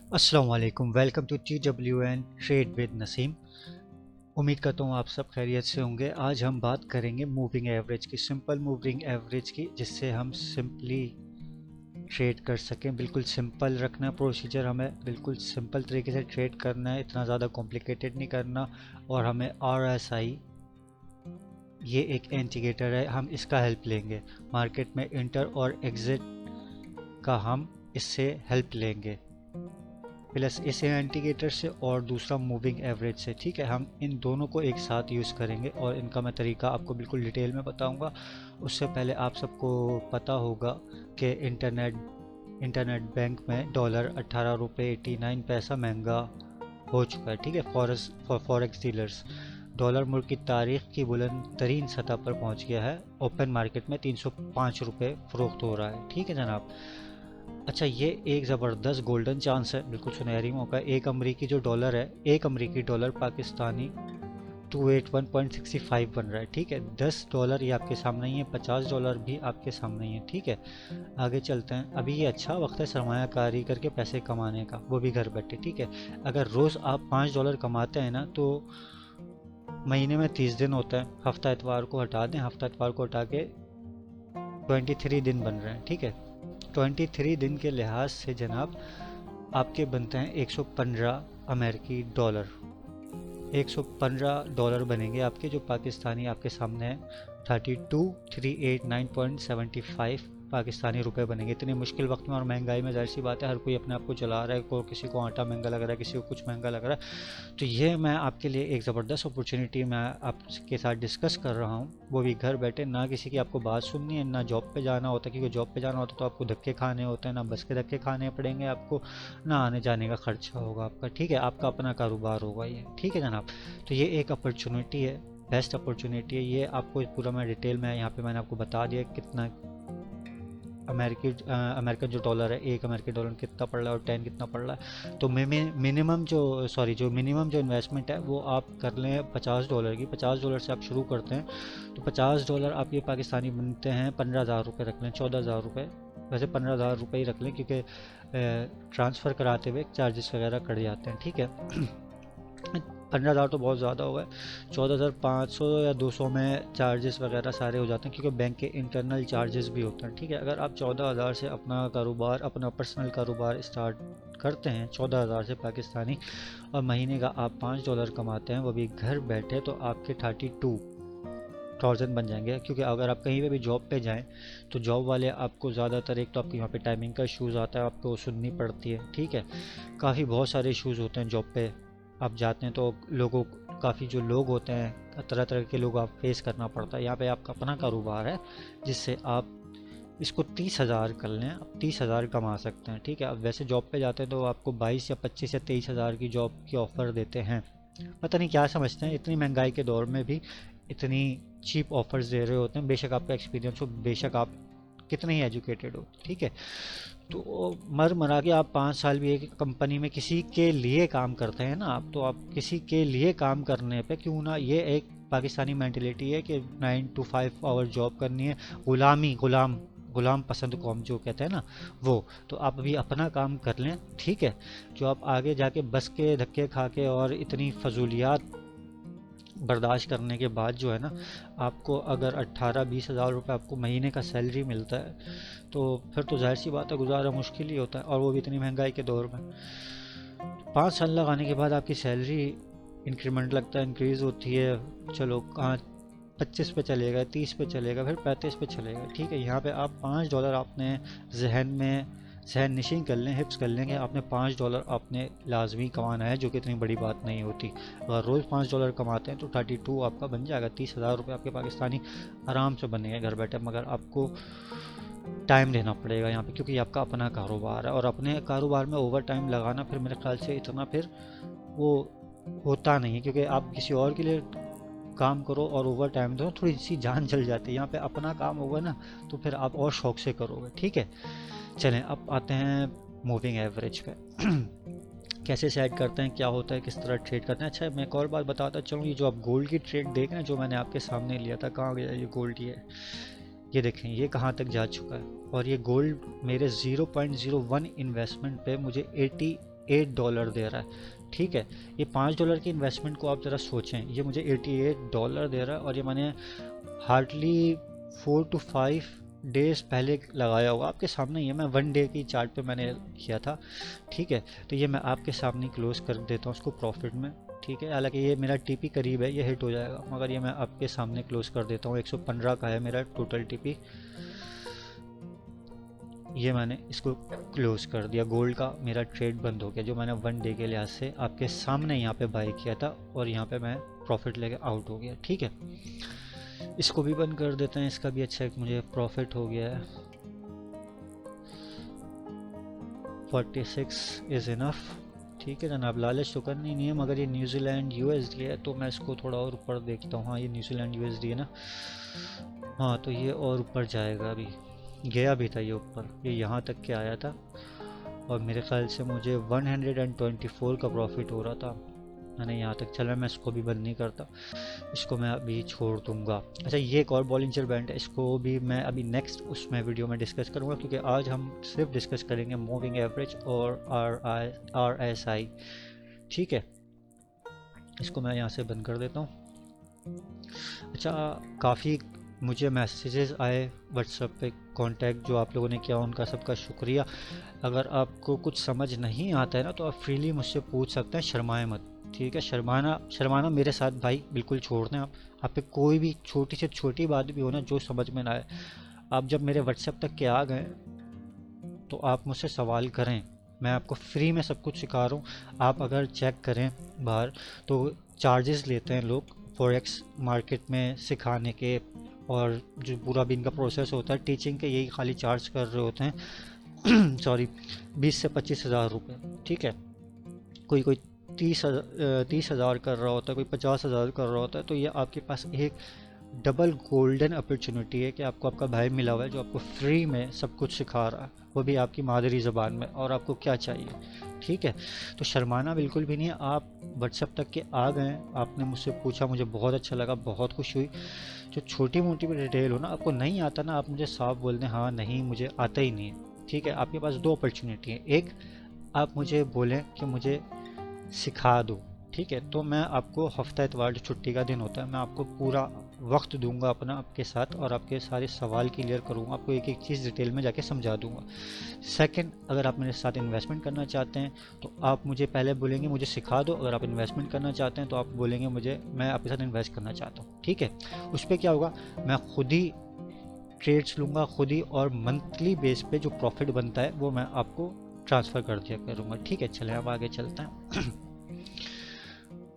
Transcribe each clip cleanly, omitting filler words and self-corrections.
अस्सलाम वालेकुम, welcome to TWN trade with Naseem. उम्मीद करता हूँ आप सब खैरियत से होंगे। आज हम बात करेंगे मूविंग एवरेज की, सिंपल मूविंग एवरेज की, जिससे हम सिंपली ट्रेड कर सकें। बिल्कुल सिंपल रखना प्रोसीजर, हमें बिल्कुल सिंपल तरीके से ट्रेड करना है, इतना ज़्यादा कॉम्प्लिकेटेड नहीं करना। और हमें RSI, ये एक इंडिकेटर है, हम इसका हेल्प लेंगे। मार्केट में इंटर और एग्जिट का हम इससे हेल्प लेंगे, प्लस इस इंडिकेटर से और दूसरा मूविंग एवरेज से। ठीक है, हम इन दोनों को एक साथ यूज़ करेंगे और इनका मैं तरीका आपको बिल्कुल डिटेल में बताऊंगा। उससे पहले आप सबको पता होगा कि इंटरनेट बैंक में डॉलर 18 रुपये 89 पैसा महंगा हो चुका है। ठीक है, फॉरेक्स डीलर्स, डॉलर मुल्क की तारीख की बुलंद तरीन सतह पर पहुंच गया है। ओपन मार्केट में 305 रुपये फ़रोख्त हो रहा है। ठीक है जनाब। अच्छा, ये एक ज़बरदस्त गोल्डन चांस है, बिल्कुल सुनहरी मौका। एक अमरीकी जो डॉलर है, एक अमरीकी डॉलर पाकिस्तानी 281.65 बन रहा है। ठीक है, $10 ये आपके सामने ही है, $50 भी आपके सामने ही है। ठीक है, आगे चलते हैं। अभी ये अच्छा वक्त है सरमायाकारी करके पैसे कमाने का, वो भी घर बैठे। ठीक है, अगर रोज़ आप $5 कमाते हैं ना, तो महीने में 30 दिन होता है। हफ्ता इतवार को हटा दें, हफ्ता इतवार को हटा के 23 दिन बन रहे हैं। ठीक है, 23 दिन के लिहाज से जनाब आपके बनते हैं 115 अमेरिकी डॉलर। $115 बनेंगे आपके, जो पाकिस्तानी आपके सामने है 32,389.75 पाकिस्तानी रुपए बनेंगे। इतने मुश्किल वक्त में और महंगाई में, जाहिर सी बात है, हर कोई अपने आप को चला रहा है। को किसी को आटा महंगा लग रहा है, किसी को कुछ महंगा लग रहा है। तो ये मैं आपके लिए एक ज़बरदस्त अपॉर्चुनिटी मैं आपके साथ डिस्कस कर रहा हूँ, वो भी घर बैठे। ना किसी की आपको बात सुननी है, ना जॉब पे जाना होता, क्योंकि जॉब पे जाना होता तो आपको धक्के खाने होते हैं, ना बस के धक्के खाने पड़ेंगे आपको, ना आने जाने का खर्चा होगा आपका। ठीक है, आपका अपना कारोबार होगा ये। ठीक है जनाब, तो ये एक अपॉर्चुनिटी है, बेस्ट अपॉर्चुनिटी है ये। आपको पूरा मैं डिटेल में यहाँ पे मैंने आपको बता दिया कितना अमेरिकन जो डॉलर है, एक अमेरिकन डॉलर कितना पड़ रहा है और 10 कितना पड़ रहा है। तो मिनिमम जो इन्वेस्टमेंट है वो आप कर लें $50 की। $50 से आप शुरू करते हैं तो $50 आप ये पाकिस्तानी बनते हैं 15,000 रुपये रख लें, 14,000 रुपये। वैसे 15,000 रुपये ही रख लें, क्योंकि ट्रांसफ़र कराते हुए चार्जेस वगैरह कट जाते हैं। ठीक है, 15,000 तो बहुत ज़्यादा हो गए। 14,500 या 200 में चार्जेस वगैरह सारे हो जाते हैं, क्योंकि बैंक के इंटरनल चार्जेस भी होते हैं। ठीक है, अगर आप 14,000 से अपना कारोबार, अपना पर्सनल कारोबार स्टार्ट करते हैं 14,000 से पाकिस्तानी, और महीने का आप $5 कमाते हैं, वो भी घर बैठे, तो आपके 32,000 बन जाएंगे। क्योंकि अगर आप कहीं पे भी जॉब पे जाएं तो जॉब वाले आपको ज़्यादातर, एक तो आपके यहाँ पे टाइमिंग का इशूज़ आता है, आपको सुननी पड़ती है। ठीक है, काफ़ी बहुत सारे इशूज़ होते हैं जॉब पे। आप जाते हैं तो लोगों, काफ़ी जो लोग होते हैं, तरह तरह के लोग आप फेस करना पड़ता है। यहाँ पे आपका अपना कारोबार है, जिससे आप इसको 30,000 कर लें, आप 30,000 कमा सकते हैं। ठीक है, अब वैसे जॉब पे जाते हैं तो आपको 22 या 25 या 23,000 की जॉब की ऑफ़र देते हैं। पता नहीं क्या समझते हैं, इतनी महंगाई के दौर में भी इतनी चीप ऑफर्स दे रहे होते हैं। बेशक आपका एक्सपीरियंस हो, बेशक आप कितने ही एजुकेटेड हो। ठीक है, तो मर मरा के आप 5 साल भी एक कंपनी में किसी के लिए काम करते हैं ना आप, तो आप किसी के लिए काम करने पे क्यों ना, ये एक पाकिस्तानी मेंटेलिटी है कि 9 to 5 आवर जॉब करनी है। गुलाम पसंद कौम जो कहते हैं ना, वो। तो आप अभी अपना काम कर लें। ठीक है, जो आप आगे जाके बस के धक्के खा के और इतनी फजूलियात बर्दाश्त करने के बाद जो है ना, आपको अगर 18-20 हज़ार रुपये आपको महीने का सैलरी मिलता है, तो फिर तो जाहिर सी बात है गुजारा मुश्किल ही होता है, और वो भी इतनी महंगाई के दौर में। 5 साल लगाने के बाद आपकी सैलरी इंक्रीमेंट लगता है, इंक्रीज़ होती है। चलो कहाँ 25 पे चलेगा, 30 पे चलेगा, फिर 35 पे चलेगा। ठीक है, यहाँ पे आप $5 आपने जहन नशीं कर लें, हिप्स कर लें कि आपने $5 आपने लाजमी कमाना है, जो कि इतनी बड़ी बात नहीं होती। अगर रोज़ $5 कमाते हैं तो 32 आपका बन जाएगा, 30,000 रुपये आपके पाकिस्तानी आराम से बनेंगे घर बैठे। मगर आपको टाइम देना पड़ेगा यहाँ पे, क्योंकि आपका अपना कारोबार है, और अपने कारोबार में ओवर टाइम लगाना फिर मेरे ख्याल से इतना फिर वो होता नहीं है। क्योंकि आप किसी और के लिए काम करो और ओवर टाइम दो, थोड़ी सी जान चल जाती है। यहाँ पे अपना काम होगा ना, तो फिर आप और शौक से करोगे। ठीक है, चलें अब आते हैं मूविंग एवरेज पे। कैसे सेट करते हैं, क्या होता है, किस तरह ट्रेड करते हैं। अच्छा, मैं एक और बात बताता चलूँ, ये जो आप गोल्ड की ट्रेड देख रहे हैं, जो मैंने आपके सामने लिया था, कहाँ गया ये गोल्ड? ये देखें ये कहाँ तक जा चुका है। और ये गोल्ड मेरे 0.01 इन्वेस्टमेंट पे मुझे $88 दे रहा है। ठीक है, ये $5 की इन्वेस्टमेंट को आप ज़रा सोचें, ये मुझे $88 दे रहा है और ये मैंने हार्डली 4 to 5 डेज़ पहले लगाया हुआ, आपके सामने ही है। मैं 1 डे की चार्ट पे मैंने किया था। ठीक है, तो ये मैं आपके सामने क्लोज कर देता हूँ उसको प्रॉफिट में। ठीक है, हालांकि ये मेरा टीपी करीब है, ये हिट हो जाएगा, मगर ये मैं आपके सामने क्लोज कर देता हूँ। 115 का है मेरा टोटल टीपी, ये मैंने इसको क्लोज कर दिया। गोल्ड का मेरा ट्रेड बंद हो गया, जो मैंने 1 डे के लिहाज से आपके सामने यहाँ पे बाई किया था, और यहाँ पे मैं प्रॉफिट लेके आउट हो गया। ठीक है, इसको भी बंद कर देते हैं, इसका भी अच्छा एक मुझे प्रॉफिट हो गया है। 46 इज़ इनफ। ठीक है जनाब, लालच तो करनी नहीं है, मगर ये न्यूजीलैंड यूएसडी है तो मैं इसको थोड़ा और ऊपर देखता हूँ। हाँ, ये न्यूजीलैंड यूएसडी है ना, हाँ तो ये और ऊपर जाएगा। अभी गया भी था ये ऊपर, ये यहाँ तक के आया था, और मेरे ख्याल से मुझे 124 का प्रॉफिट हो रहा था। मैंने यहाँ तक चला, मैं इसको भी बंद नहीं करता, इसको मैं अभी छोड़ दूंगा। अच्छा, ये एक और बॉलिंजर बैंड है, इसको भी मैं अभी नेक्स्ट उसमें वीडियो में डिस्कस करूँगा, क्योंकि आज हम सिर्फ डिस्कस करेंगे मूविंग एवरेज और RSI। ठीक है, इसको मैं यहाँ से बंद कर देता हूँ। अच्छा, काफ़ी मुझे मैसेजेस आए व्हाट्सएप पे, कांटेक्ट जो आप लोगों ने किया उनका सबका शुक्रिया। अगर आपको कुछ समझ नहीं आता है ना, तो आप फ्रीली मुझसे पूछ सकते हैं, शर्माए मत। ठीक है, शर्माना मेरे साथ भाई बिल्कुल छोड़ दें। आप पे कोई भी छोटी से छोटी बात भी हो ना, जो समझ में ना आए, आप जब मेरे व्हाट्सएप तक के आ गए तो आप मुझसे सवाल करें, मैं आपको फ्री में सब कुछ सिखा रहा हूँ। आप अगर चेक करें बाहर तो चार्जेस लेते हैं लोग फॉरेक्स मार्केट में सिखाने के, और जो पूरा भी इनका प्रोसेस होता है टीचिंग के, यही खाली चार्ज कर रहे होते हैं सॉरी 20 से 25 हज़ार रुपये। ठीक है, कोई कोई 30 हज़ार कर रहा होता है, कोई 50 हज़ार कर रहा होता है। तो ये आपके पास एक डबल गोल्डन अपॉर्चुनिटी है कि आपको आपका भाई मिला हुआ है जो आपको फ्री में सब कुछ सिखा रहा है, वो भी आपकी मादरी ज़बान में, और आपको क्या चाहिए। ठीक है, तो शर्माना बिल्कुल भी नहीं है। आप व्हाट्सएप तक के आ गए, आपने मुझसे पूछा, मुझे बहुत अच्छा लगा, बहुत खुशी हुई। जो छोटी मोटी भी डिटेल हो ना, आपको नहीं आता ना, आप मुझे साफ बोल दें, हाँ नहीं मुझे आता ही नहीं है। ठीक है, आपके पास 2 अपॉर्चुनिटी है। एक, आप मुझे बोलें कि मुझे सिखा दो, ठीक है, तो मैं आपको हफ्ता इतवार जो छुट्टी का दिन होता है, मैं आपको पूरा वक्त दूंगा अपना आपके साथ, और आपके सारे सवाल क्लियर करूंगा, आपको एक एक चीज़ डिटेल में जाके समझा दूंगा। सेकंड, अगर आप मेरे साथ इन्वेस्टमेंट करना चाहते हैं तो आप मुझे पहले बोलेंगे मुझे सिखा दो। अगर आप इन्वेस्टमेंट करना चाहते हैं तो आप बोलेंगे मुझे, मैं आपके साथ इन्वेस्ट करना चाहता हूँ। ठीक है, उस पर क्या होगा, मैं खुद ही ट्रेड्स लूँगा खुद ही, और मंथली बेस पे जो प्रॉफिट बनता है वो मैं आपको ट्रांसफ़र कर दिया करूँगा। ठीक है, चलें अब आगे चलते हैं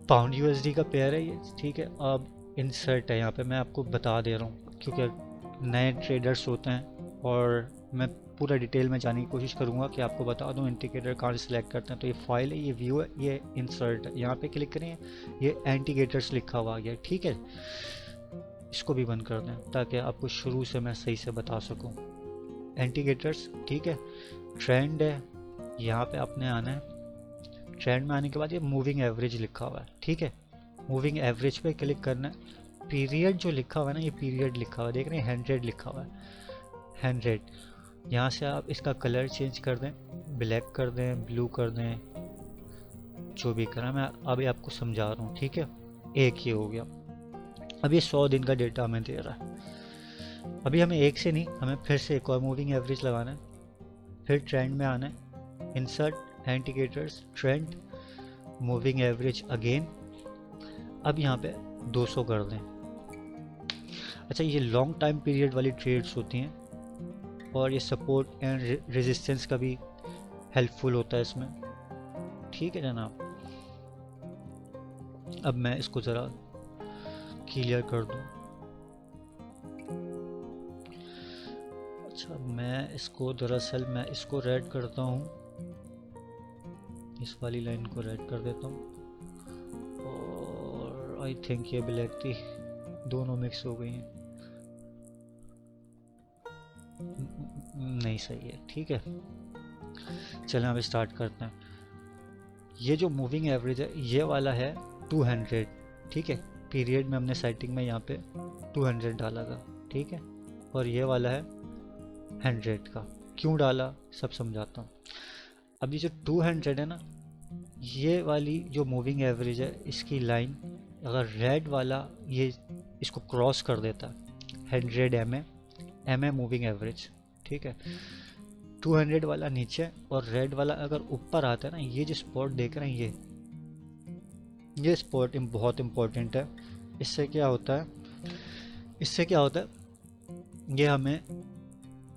पाउंड यूएसडी का पेयर है ये। ठीक है, अब इंसर्ट है यहाँ पे, मैं आपको बता दे रहा हूँ क्योंकि नए ट्रेडर्स होते हैं, और मैं पूरा डिटेल में जाने की कोशिश करूँगा कि आपको बता दूँ इंडिकेटर कहाँ से सेलेक्ट करते हैं। तो ये फाइल है, ये व्यू है, ये इंसर्ट है, यहाँ पे क्लिक करें, ये इंडिकेटर्स लिखा हुआ आ गया। ठीक है, इसको भी बंद कर दें ताकि आपको शुरू से मैं सही से बता सकूं। इंडिकेटर्स, ठीक है, ट्रेंड है, यहाँ पे आपने आना है। ट्रेंड में आने के बाद ये मूविंग एवरेज लिखा हुआ है। ठीक है, मूविंग एवरेज पे क्लिक करना है। पीरियड जो लिखा हुआ है ना, ये पीरियड लिखा हुआ है, देख रहे हैं 100 लिखा हुआ है, 100। यहाँ से आप इसका कलर चेंज कर दें, ब्लैक कर दें, ब्लू कर दें, जो भी करा मैं अभी आपको समझा रहा हूँ। ठीक है, एक ये हो गया। अब ये 100 दिन का डेटा हमें दे रहा है। अभी हमें एक से नहीं, हमें फिर से एक और मूविंग एवरेज लगाना है, फिर ट्रेंड में आना है, insert indicators, trend, moving average again. अब यहाँ पे 200 कर दें। अच्छा, ये लॉन्ग टाइम पीरियड वाली ट्रेड्स होती हैं, और ये सपोर्ट एंड रेजिस्टेंस का भी हेल्पफुल होता है इसमें। ठीक है जनाब, अब मैं इसको ज़रा क्लियर कर दूं। अच्छा, मैं इसको दरअसल मैं इसको रेड करता हूँ, इस वाली लाइन को रेड कर देता हूँ, और आई थिंक ये ब्लैक थी, दोनों मिक्स हो गई हैं, नहीं सही है। ठीक है, चलें अब स्टार्ट करते हैं। ये जो मूविंग एवरेज है ये वाला है 200। ठीक है, पीरियड में हमने सेटिंग में यहाँ पे 200 डाला था। ठीक है, और ये वाला है 100 का। क्यों डाला सब समझाता हूँ। अब ये जो 200 है ना, ये वाली जो मूविंग एवरेज है इसकी लाइन अगर रेड वाला ये इसको क्रॉस कर देता है 100 एम ए मूविंग एवरेज, ठीक है, 200 वाला नीचे और रेड वाला अगर ऊपर आता है ना, ये जो स्पॉट देख रहे हैं ये स्पॉट बहुत इम्पोर्टेंट है। इससे क्या होता है, इससे क्या होता है, ये हमें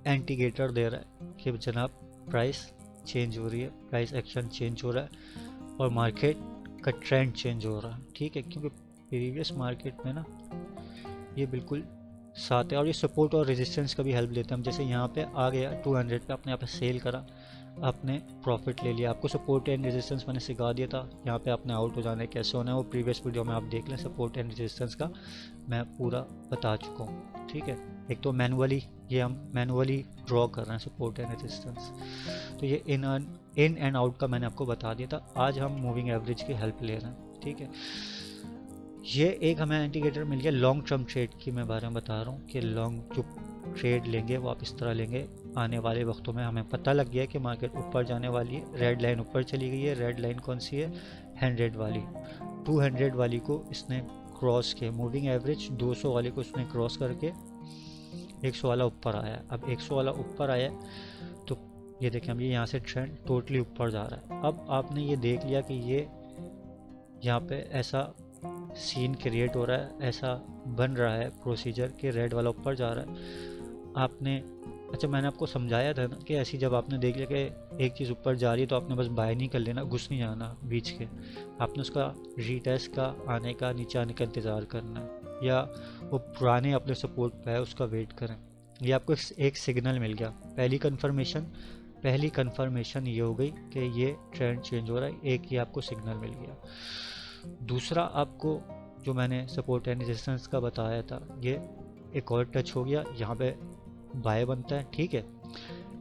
इंडिकेटर दे रहा है कि जनाब प्राइस चेंज हो रही है, प्राइस एक्शन चेंज हो रहा है और मार्केट का ट्रेंड चेंज हो रहा है, ठीक है। क्योंकि प्रीवियस मार्केट में ना ये बिल्कुल साथ है और ये सपोर्ट और रेजिस्टेंस का भी हेल्प लेते हैं। हम जैसे यहाँ पे आ गया 200 पे, आपने यहाँ पे सेल करा, आपने प्रॉफिट ले लिया, आपको सपोर्ट एंड रेजिस्टेंस मैंने सिखा दिया था, यहाँ पे आपने आउट हो जाना है, कैसे होना है वो प्रीवियस वीडियो में आप देख लें, सपोर्ट एंड रेजिस्टेंस का मैं पूरा बता चुका हूँ, ठीक है। एक तो मैनुअली, ये हम मैनुअली ड्रॉ कर रहे हैं सपोर्ट एंड रेजिस्टेंस, तो ये इन एंड आउट का मैंने आपको बता दिया था। आज हम मूविंग एवरेज की हेल्प ले रहे हैं, ठीक है। ये एक हमें इंडिकेटर मिल गया लॉन्ग टर्म ट्रेड की मैं बारे में बता रहा हूँ कि लॉन्ग जो ट्रेड लेंगे वो आप इस तरह लेंगे। आने वाले वक्तों में हमें पता लग गया कि मार्केट ऊपर जाने वाली है, रेड लाइन ऊपर चली गई है। रेड लाइन कौन सी है, 100 वाली, 200 वाली को इसने क्रॉस किया, मूविंग एवरेज 200 वाली को इसने क्रॉस करके 100 वाला ऊपर आया। अब 100 वाला ऊपर आया तो ये देखें, अब ये यहाँ से ट्रेंड टोटली ऊपर जा रहा है। अब आपने ये देख लिया कि ये यहाँ पे ऐसा सीन क्रिएट हो रहा है, ऐसा बन रहा है प्रोसीजर कि रेड वाला ऊपर जा रहा है। आपने अच्छा, मैंने आपको समझाया था ना कि ऐसी जब आपने देख लिया कि एक चीज़ ऊपर जा रही है तो आपने बस बाय नहीं कर लेना, घुस नहीं जाना बीच के, आपने उसका रीटेस्ट का आने का, नीचे आने का इंतज़ार करना है, या वो पुराने अपने सपोर्ट पे है उसका वेट करें। ये आपको एक सिग्नल मिल गया, पहली कंफर्मेशन ये हो गई कि ये ट्रेंड चेंज हो रहा है, एक ये आपको सिग्नल मिल गया। दूसरा आपको जो मैंने सपोर्ट एंड रेजिस्टेंस का बताया था, ये एक और टच हो गया, यहाँ पे बाय बनता है, ठीक है।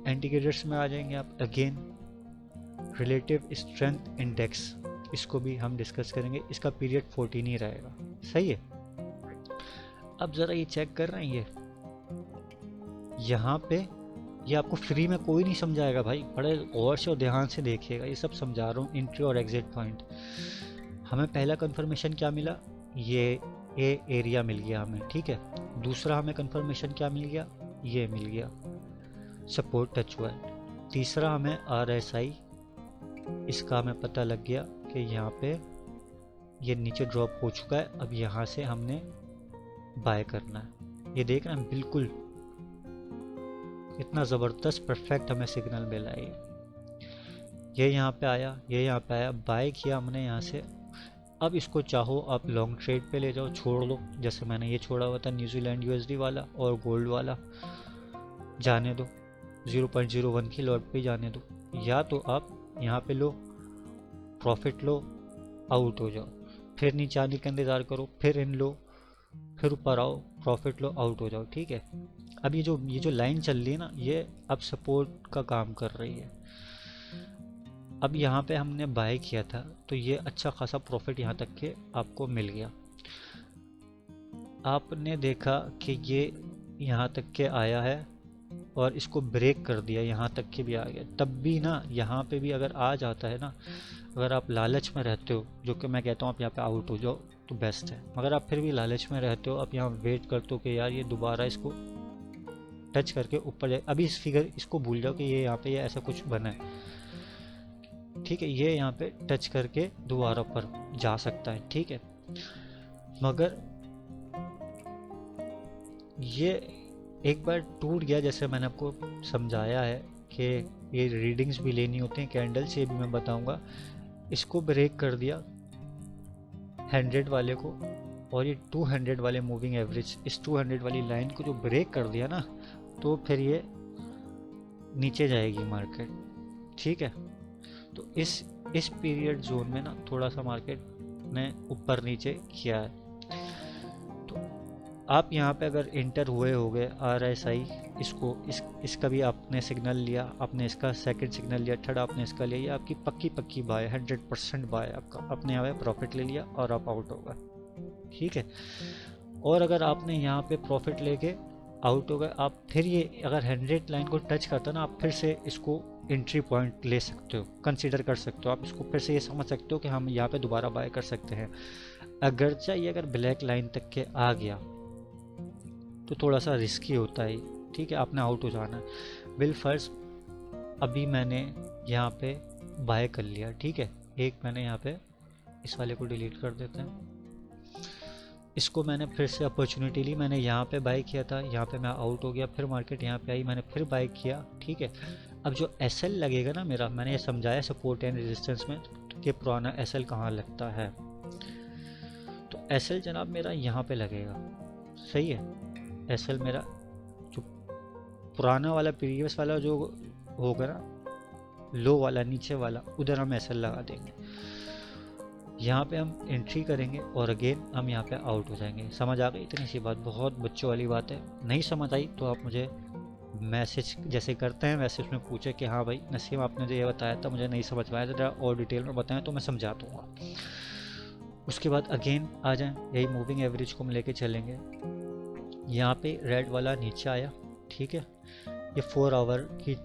इंडिकेटर्स में आ जाएंगे आप, अगेन रिलेटिव स्ट्रेंथ इंडेक्स, इसको भी हम डिस्कस करेंगे, इसका पीरियड 14 ही रहेगा, सही है। अब ज़रा ये चेक कर रहे हैं, ये यहाँ पे ये आपको फ्री में कोई नहीं समझाएगा भाई, बड़े गौर से और ध्यान से देखिएगा, ये सब समझा रहा हूँ, एंट्री और एग्जिट पॉइंट। हमें पहला कंफर्मेशन क्या मिला, ये एरिया मिल गया हमें, ठीक है। दूसरा हमें कंफर्मेशन क्या मिल गया, ये मिल गया, सपोर्ट टच हुआ है। तीसरा हमें RSI, इसका हमें पता लग गया कि यहाँ पे ये नीचे ड्रॉप हो चुका है, अब यहाँ से हमने बाय करना है। ये देख रहे हैं बिल्कुल इतना ज़बरदस्त परफेक्ट हमें सिग्नल मिला है। ये यहाँ पे आया, ये यहाँ पे आया, बाय किया हमने यहाँ से। अब इसको चाहो आप लॉन्ग ट्रेड पे ले जाओ, छोड़ दो, जैसे मैंने ये छोड़ा हुआ था न्यूजीलैंड USD वाला और गोल्ड वाला, जाने दो 0.01 की लॉट पे जाने दो, या तो आप यहाँ पे लो, प्रॉफिट लो, आउट हो जाओ, फिर नीचे आने का इंतज़ार करो, फिर इन लो, फिर ऊपर आओ, प्रॉफिट लो, आउट हो जाओ, ठीक है। अब ये जो लाइन चल रही है ना, ये अब सपोर्ट का काम कर रही है। अब यहाँ पे हमने बाय किया था तो ये अच्छा खासा प्रॉफिट यहाँ तक के आपको मिल गया। आपने देखा कि ये यहाँ तक के आया है और इसको ब्रेक कर दिया, यहाँ तक के भी आ गया, तब भी ना यहाँ पे भी अगर आ जाता है ना, अगर आप लालच में रहते हो, जो कि मैं कहता हूँ आप यहाँ पे आउट हो जाओ तो बेस्ट है। मगर आप फिर भी लालच में रहते हो, आप यहाँ वेट करते हो कि यार ये दोबारा इसको टच करके ऊपर जाए, अभी इस फिगर इसको भूल जाओ कि ये यहाँ पे ये ऐसा कुछ बना है, ठीक है, ये यहाँ पे टच करके दोबारा पर जा सकता है, ठीक है। मगर ये एक बार टूट गया, जैसे मैंने आपको समझाया है कि ये रीडिंग्स भी लेनी होती हैं कैंडल से, ये भी मैं बताऊंगा। इसको ब्रेक कर दिया 100 वाले को, और ये 200 वाले मूविंग एवरेज, इस 200 वाली लाइन को जो ब्रेक कर दिया ना, तो फिर ये नीचे जाएगी मार्केट, ठीक है। तो इस पीरियड जोन में ना थोड़ा सा मार्केट ने ऊपर नीचे किया है, तो आप यहाँ पे अगर इंटर हुए होगे RSI, इसका भी आपने सिग्नल लिया, आपने इसका सेकंड सिग्नल लिया, थर्ड आपने इसका लिया, ये आपकी पक्की बाय 100% बाय आपका, अपने यहाँ पे प्रॉफिट ले लिया और आप आउट होगा, ठीक है। और अगर आपने यहाँ पे प्रॉफिट लेके आउट हो गए, आप फिर ये अगर 100 लाइन को टच करता ना, आप फिर से इसको एंट्री पॉइंट ले सकते हो, कंसीडर कर सकते हो आप इसको, फिर से ये समझ सकते हो कि हम यहाँ पे दोबारा बाय कर सकते हैं। अगर चाहिए अगर ब्लैक लाइन तक के आ गया तो थोड़ा सा रिस्की होता है, ठीक है, आपने आउट हो जाना है। बिल फर्स्ट अभी मैंने यहाँ पे बाय कर लिया, ठीक है, एक मैंने यहाँ पे इस वाले को डिलीट कर देते हैं, इसको मैंने फिर से अपॉर्चुनिटी ली, मैंने यहाँ पे बाय किया था, यहाँ पे मैं आउट हो गया, फिर मार्केट यहाँ पे आई, मैंने फिर बाय किया, ठीक है। अब जो एस एल लगेगा ना मेरा, मैंने ये समझाया सपोर्ट एंड रेजिस्टेंस में कि पुराना एस एल कहाँ लगता है, तो एस एल जनाब मेरा यहाँ पे लगेगा, सही है। एस एल मेरा जो पुराना वाला प्रीवियस वाला जो होगा ना, लो वाला नीचे वाला, उधर हम एस एल लगा देंगे, यहाँ पे हम एंट्री करेंगे और अगेन हम यहाँ पे आउट हो जाएंगे। समझ आ गई? इतनी सी बात, बहुत बच्चों वाली बात है। नहीं समझ आई तो आप मुझे मैसेज जैसे करते हैं वैसे उसमें पूछे कि हाँ भाई नसीम आपने जो ये बताया था मुझे नहीं समझ में आया, ज़रा और डिटेल में बताएं तो मैं समझा दूँगा। उसके बाद अगेन आ जाएं, यही मूविंग एवरेज को हम लेके चलेंगे। यहाँ पे रेड वाला नीचे आया, ठीक है, ये 4 आवर की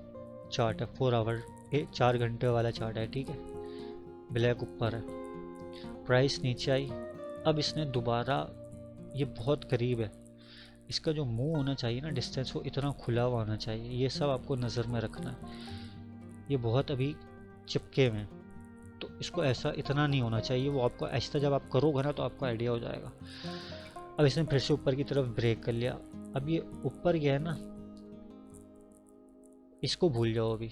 चार्ट है, 4 आवर 4 घंटे वाला चार्ट है, ठीक है, ब्लैक ऊपर है, प्राइस नीचे आई। अब इसने दोबारा, ये बहुत करीब है, इसका जो मुंह होना चाहिए ना डिस्टेंस, वो इतना खुला हुआ होना चाहिए, ये सब आपको नज़र में रखना है। ये बहुत अभी चिपके में, तो इसको ऐसा इतना नहीं होना चाहिए, वो आपको ऐसा जब आप करोगे ना तो आपको आइडिया हो जाएगा। अब इसने फिर से ऊपर की तरफ ब्रेक कर लिया, अब ये ऊपर गया है ना, इसको भूल जाओ अभी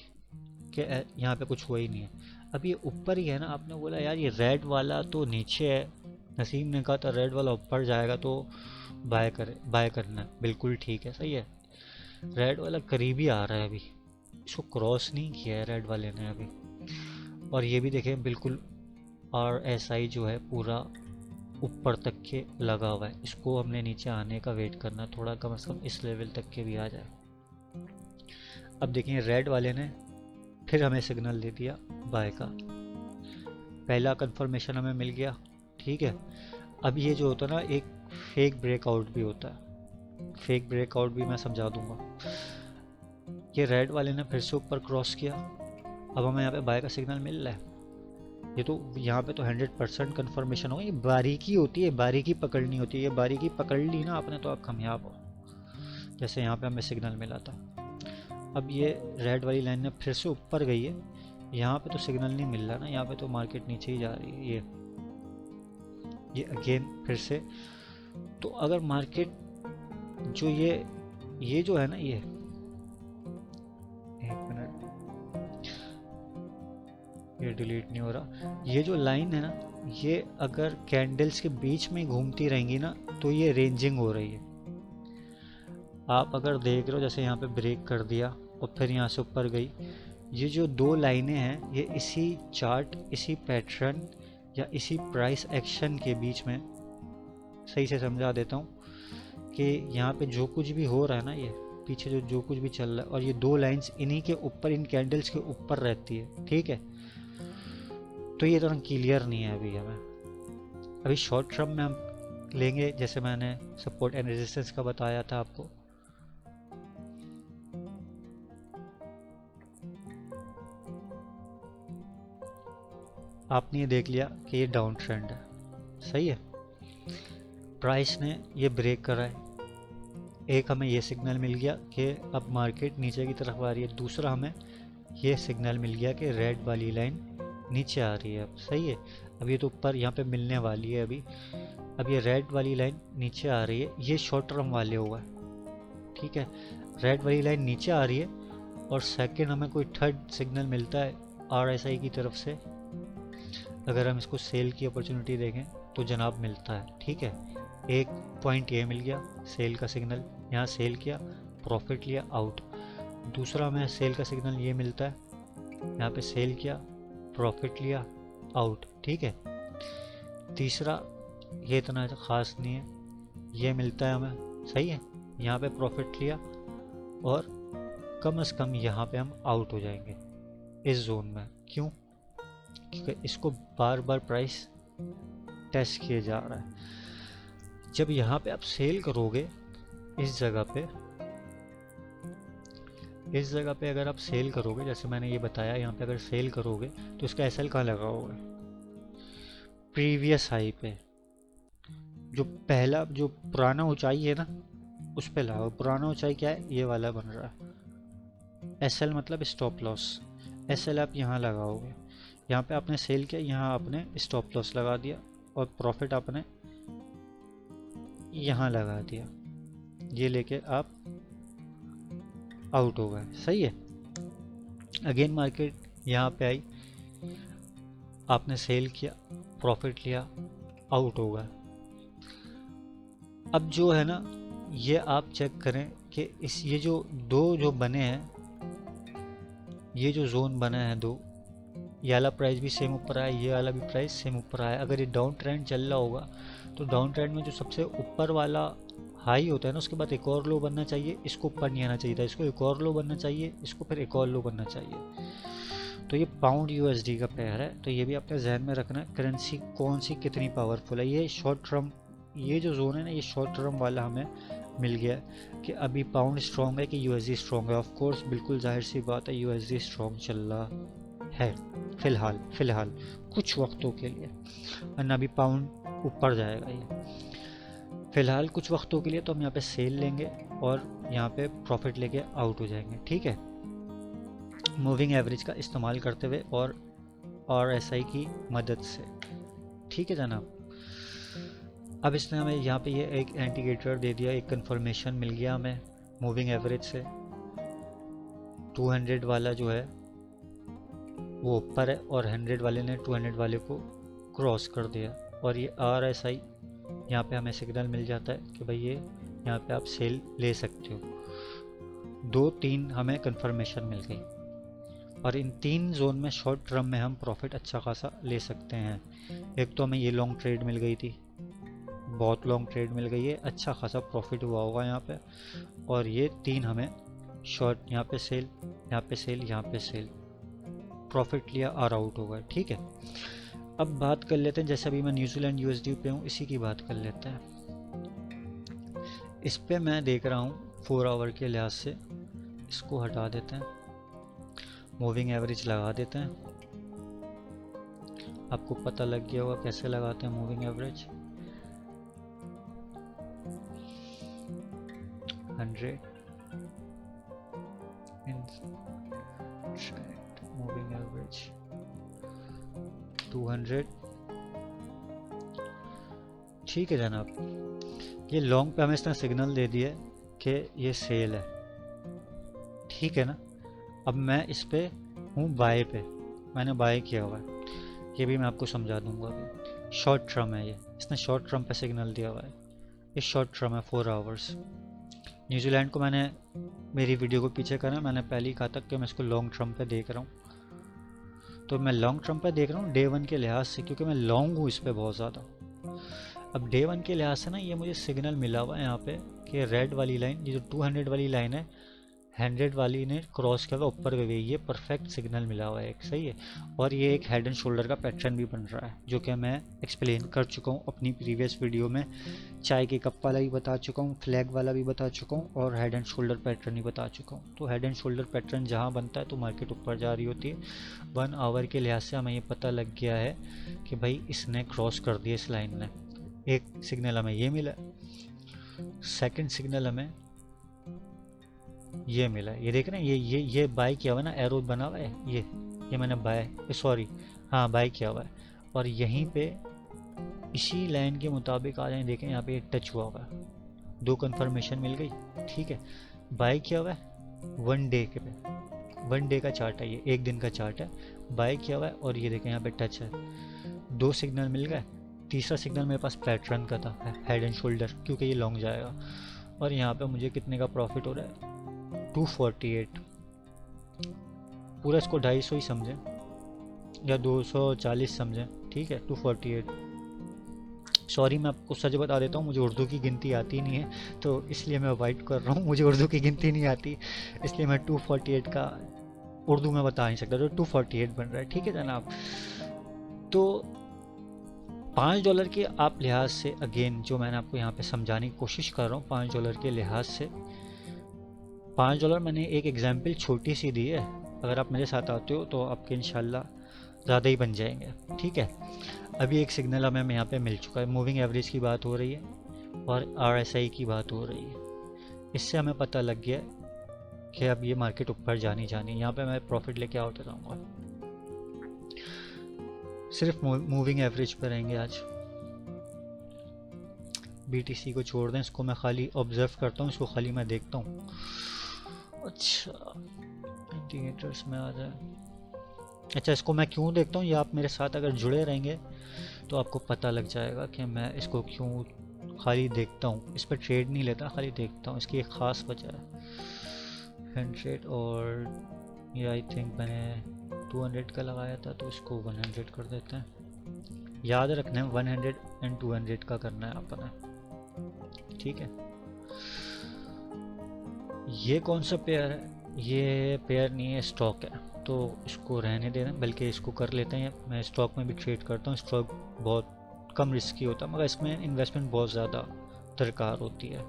कि यहाँ पे कुछ हुआ ही नहीं है, अब ये ऊपर ही है ना। आपने बोला यार ये रेड वाला तो नीचे है, नसीम ने कहा था रेड वाला ऊपर जाएगा तो बाय करना है, बिल्कुल ठीक है, सही है। रेड वाला करीबी आ रहा है अभी, इसको क्रॉस नहीं किया है रेड वाले ने अभी, और ये भी देखें बिल्कुल RSI जो है पूरा ऊपर तक के लगा हुआ है, इसको हमने नीचे आने का वेट करना, थोड़ा कम से कम इस लेवल तक के भी आ जाए। अब देखिए रेड वाले ने फिर हमें सिग्नल दे दिया बाय का, पहला कंफर्मेशन हमें मिल गया, ठीक है। अब ये जो होता है ना, एक फेक ब्रेकआउट भी होता है, फेक ब्रेकआउट भी मैं समझा दूंगा। ये रेड वाले ने फिर से ऊपर क्रॉस किया, अब हमें यहाँ पे बाय का सिग्नल मिल रहा है, ये तो यहाँ पे तो 100% कंफर्मेशन हो, ये बारीकी होती है, बारीकी पकड़नी होती है, ये बारीकी पकड़ ली ना आपने तो आप कामयाब हो, जैसे यहाँ पे हमें सिग्नल मिला था। अब ये रेड वाली लाइन में फिर से ऊपर गई है, यहाँ पे तो सिग्नल नहीं मिल रहा ना, यहाँ पे तो मार्केट नीचे ही जा रही है, ये अगेन फिर से। तो अगर मार्केट जो ये जो है ना, ये एक मिनट, ये डिलीट नहीं हो रहा, ये जो लाइन है ना, ये अगर कैंडल्स के बीच में घूमती रहेंगी ना तो ये रेंजिंग हो रही है। आप अगर देख रहे हो जैसे यहाँ पे ब्रेक कर दिया और फिर यहाँ से ऊपर गई, ये जो दो लाइनें हैं ये इसी चार्ट, इसी पैटर्न या इसी प्राइस एक्शन के बीच में, सही से समझा देता हूँ कि यहाँ पे जो कुछ भी हो रहा है ना, ये पीछे जो कुछ भी चल रहा है, और ये दो लाइंस इन्हीं के ऊपर, इन कैंडल्स के ऊपर रहती है, ठीक है। तो ये तो क्लियर नहीं है अभी हमें, अभी शॉर्ट टर्म में हम लेंगे जैसे मैंने सपोर्ट एंड रेजिस्टेंस का बताया था आपको। आपने ये देख लिया कि ये डाउन ट्रेंड है, सही है, प्राइस ने ये ब्रेक करा है, एक हमें ये सिग्नल मिल गया कि अब मार्केट नीचे की तरफ आ रही है, दूसरा हमें ये सिग्नल मिल गया कि रेड वाली लाइन नीचे आ रही है, अब सही है। अब ये तो ऊपर यहाँ पे मिलने वाली है अभी, अब ये रेड वाली लाइन नीचे आ रही है, ये शॉर्ट टर्म वाले हुआ है, ठीक है, रेड वाली लाइन नीचे आ रही है, और सेकंड हमें कोई थर्ड सिग्नल मिलता है RSI की तरफ से, अगर हम इसको सेल की अपॉर्चुनिटी देखें तो जनाब मिलता है, ठीक है। एक पॉइंट ये मिल गया सेल का सिग्नल, यहाँ सेल किया, प्रॉफिट लिया, आउट। दूसरा हमें सेल का सिग्नल ये मिलता है, यहाँ पे सेल किया, प्रॉफिट लिया, आउट, ठीक है। तीसरा ये इतना ख़ास नहीं है, ये मिलता है हमें, सही है, यहाँ पे प्रॉफिट लिया, और कम से कम यहाँ पे हम आउट हो जाएंगे इस जोन में। क्यों? क्योंकि इसको बार बार प्राइस टेस्ट किया जा रहा है। जब यहाँ पे आप सेल करोगे इस जगह पे, इस जगह पे अगर आप सेल करोगे, जैसे मैंने ये बताया, यहाँ पे अगर सेल करोगे तो इसका एसएल कहाँ लगाओगे? प्रीवियस हाई पे, जो पहला जो पुराना ऊंचाई है ना उस पे लगाओ। पुराना ऊंचाई क्या है? ये वाला बन रहा है। एसएल मतलब स्टॉप लॉस। एसएल आप यहाँ लगाओगे। यहाँ पे आपने सेल किया, यहाँ आपने स्टॉप लॉस लगा दिया और प्रॉफिट आपने यहाँ लगा दिया। ये लेके आप आउट हो गए। सही है। अगेन मार्केट यहाँ पे आई, आपने सेल किया, प्रॉफिट लिया, आउट हो गए। अब जो है ना, ये आप चेक करें कि इस ये जो दो जो बने हैं, ये जो जोन बना है दो, ये वाला प्राइस भी सेम ऊपर आया, ये वाला भी प्राइस सेम ऊपर आया। अगर ये डाउन ट्रेंड चल रहा होगा तो डाउन ट्रेंड में जो सबसे ऊपर वाला हाई होता है ना, उसके बाद एक और लो बनना चाहिए, इसको ऊपर नहीं आना चाहिए था, इसको एक और लो बनना चाहिए, इसको फिर एक और लो बनना चाहिए। तो ये पाउंड यूएसडी का पेयर है, तो ये भी अपने जहन में रखना है, करेंसी कौन सी कितनी पावरफुल है। ये शॉर्ट टर्म, ये जो जोन है ना, ये शॉर्ट टर्म वाला हमें मिल गया कि अभी पाउंड स्ट्रॉन्ग है कि यूएसडी स्ट्रॉन्ग है। ऑफ कोर्स बिल्कुल जाहिर सी बात है, यूएसडी स्ट्रॉन्ग चल रहा है फिलहाल कुछ वक्तों के लिए, वरना अभी पाउंड ऊपर जाएगा। ये फिलहाल कुछ वक्तों के लिए, तो हम यहाँ पे सेल लेंगे और यहाँ पे प्रॉफिट लेके आउट हो जाएंगे। ठीक है, मूविंग एवरेज का इस्तेमाल करते हुए और RSI की मदद से। ठीक है जनाब। अब इसने हमें यहाँ पे ये एक इंडिकेटर दे दिया, एक कंफर्मेशन मिल गया हमें मूविंग एवरेज से। 200 वाला जो है वो ऊपर है और 100 वाले ने 200 वाले को क्रॉस कर दिया, और ये RSI यहाँ पे हमें सिग्नल मिल जाता है कि भाई ये यहाँ पे आप सेल ले सकते हो। 2-3 हमें कंफर्मेशन मिल गई, और इन 3 जोन में शॉर्ट टर्म में हम प्रॉफिट अच्छा खासा ले सकते हैं। एक तो हमें ये लॉन्ग ट्रेड मिल गई थी, बहुत लॉन्ग ट्रेड मिल गई है, अच्छा खासा प्रॉफिट हुआ होगा यहाँ पे। और ये 3 हमें शॉर्ट, यहाँ पे सेल, यहाँ पे सेल, यहाँ पे सेल, प्रॉफिट लिया और आउट हो गए। ठीक है, अब बात कर लेते हैं, जैसे अभी मैं न्यूजीलैंड यूएसडी पे हूँ, इसी की बात कर लेते हैं। इस पे मैं देख रहा हूँ 4 आवर के लिहाज से, इसको हटा देते हैं, मूविंग एवरेज लगा देते हैं। आपको पता लग गया होगा कैसे लगाते हैं मूविंग एवरेज। 100 moving average 200। ठीक है जनाब, ये लॉन्ग पे हमें इस तरह सिग्नल दे दिया कि ये सेल है। ठीक है ना। अब मैं इस पे हूँ बाय पे, मैंने बाय किया हुआ है, ये भी मैं आपको समझा दूंगा अभी। शॉर्ट टर्म है ये, इसने शॉर्ट टर्म पे सिग्नल दिया हुआ है, ये शॉर्ट टर्म है 4 आवर्स। न्यूजीलैंड को मैंने, मेरी वीडियो को पीछे करा, मैंने पहले ही कहा था कि मैं इसको लॉन्ग टर्म पे देख रहा हूँ। तो मैं लॉन्ग टर्म पे देख रहा हूँ डे 1 के लिहाज से, क्योंकि मैं लॉन्ग हूँ इस पे बहुत ज़्यादा। अब डे 1 के लिहाज से ना, ये मुझे सिग्नल मिला हुआ है यहाँ पे कि रेड वाली लाइन, ये जो 200 वाली लाइन है, 100 वाली ने क्रॉस किया हुआ ऊपर गई, ये परफेक्ट सिग्नल मिला हुआ है एक। सही है। और ये एक हेड एंड शोल्डर का पैटर्न भी बन रहा है, जो कि मैं एक्सप्लेन कर चुका हूँ अपनी प्रीवियस वीडियो में। चाय के कप वाला भी बता चुका हूँ, फ्लैग वाला भी बता चुका हूँ, और हेड एंड शोल्डर पैटर्न भी बता चुका हूँ। तो हेड एंड शोल्डर पैटर्न जहाँ बनता है तो मार्केट ऊपर जा रही होती है। 1 आवर के लिहाज से हमें ये पता लग गया है कि भाई इसने क्रॉस कर दिया इस लाइन ने। एक सिग्नल हमें ये मिला, सेकंड सिग्नल हमें ये मिला, ये देख रहे हैं, ये बाय किया हुआ है ना, एरो बना हुआ है, ये मैंने बाय, सॉरी हाँ बाय किया हुआ है। और यहीं पे इसी लाइन के मुताबिक आ जाए, देखें यहाँ पे टच हुआ हुआ है, 2 कंफर्मेशन मिल गई। ठीक है, बाय किया हुआ है 1 डे के पे, 1 डे का चार्ट है, ये 1 दिन का चार्ट है, बाय किया हुआ है, और ये देखें यहाँ पे टच है। 2 सिग्नल मिल गए। तीसरा सिग्नल मेरे पास पैटर्न का था, हेड एंड शोल्डर, क्योंकि ये लॉन्ग जाएगा। और यहाँ पे मुझे कितने का प्रॉफिट हो रहा है, 248। पूरा इसको 250 ही समझें या 240 समझें। ठीक है, 248। सॉरी, मैं आपको सच बता देता हूँ, मुझे उर्दू की गिनती आती नहीं है, तो इसलिए मैं अवॉइड कर रहा हूँ, मुझे उर्दू की गिनती नहीं आती, इसलिए मैं 248 का उर्दू में बता नहीं सकता, तो 248 बन रहा है। ठीक है जनाब। तो $5 के आप लिहाज से, अगेन जो मैंने आपको यहाँ पे समझाने की कोशिश कर रहा हूँ, $5 के लिहाज से $5 मैंने एक एग्जांपल छोटी सी दी है, अगर आप मेरे साथ आते हो तो आपके इंशाल्लाह ज़्यादा ही बन जाएंगे। ठीक है, अभी एक सिग्नल हमें यहाँ पे मिल चुका है, मूविंग एवरेज की बात हो रही है और RSI की बात हो रही है। इससे हमें पता लग गया कि अब ये मार्केट ऊपर जानी यहाँ पे मैं प्रॉफिट लेके आउट रहूँगा। सिर्फ मूविंग एवरेज पर रहेंगे आज। BTC को छोड़ दें, इसको मैं खाली ऑब्जर्व करता हूँ, इसको खाली मैं देखता हूँ। अच्छा, इंडिकेटर्स में आ जाए। अच्छा, इसको मैं क्यों देखता हूँ, ये आप मेरे साथ अगर जुड़े रहेंगे तो आपको पता लग जाएगा कि मैं इसको क्यों खाली देखता हूँ। इस पर ट्रेड नहीं लेता, खाली देखता हूँ। इसकी एक ख़ास वजह है। 100 और ये आई थिंक मैंने 200 का लगाया था, तो इसको 100 कर देते हैं। याद रखना है 100 एंड 200 का करना है अपना। ठीक है, ये कौन सा पेयर है? ये पेयर नहीं है, स्टॉक है, तो इसको रहने देना, बल्कि इसको कर लेते हैं। मैं स्टॉक में भी ट्रेड करता हूँ। स्टॉक बहुत कम रिस्की होता है, मगर इसमें इन्वेस्टमेंट बहुत ज़्यादा दरकार होती है।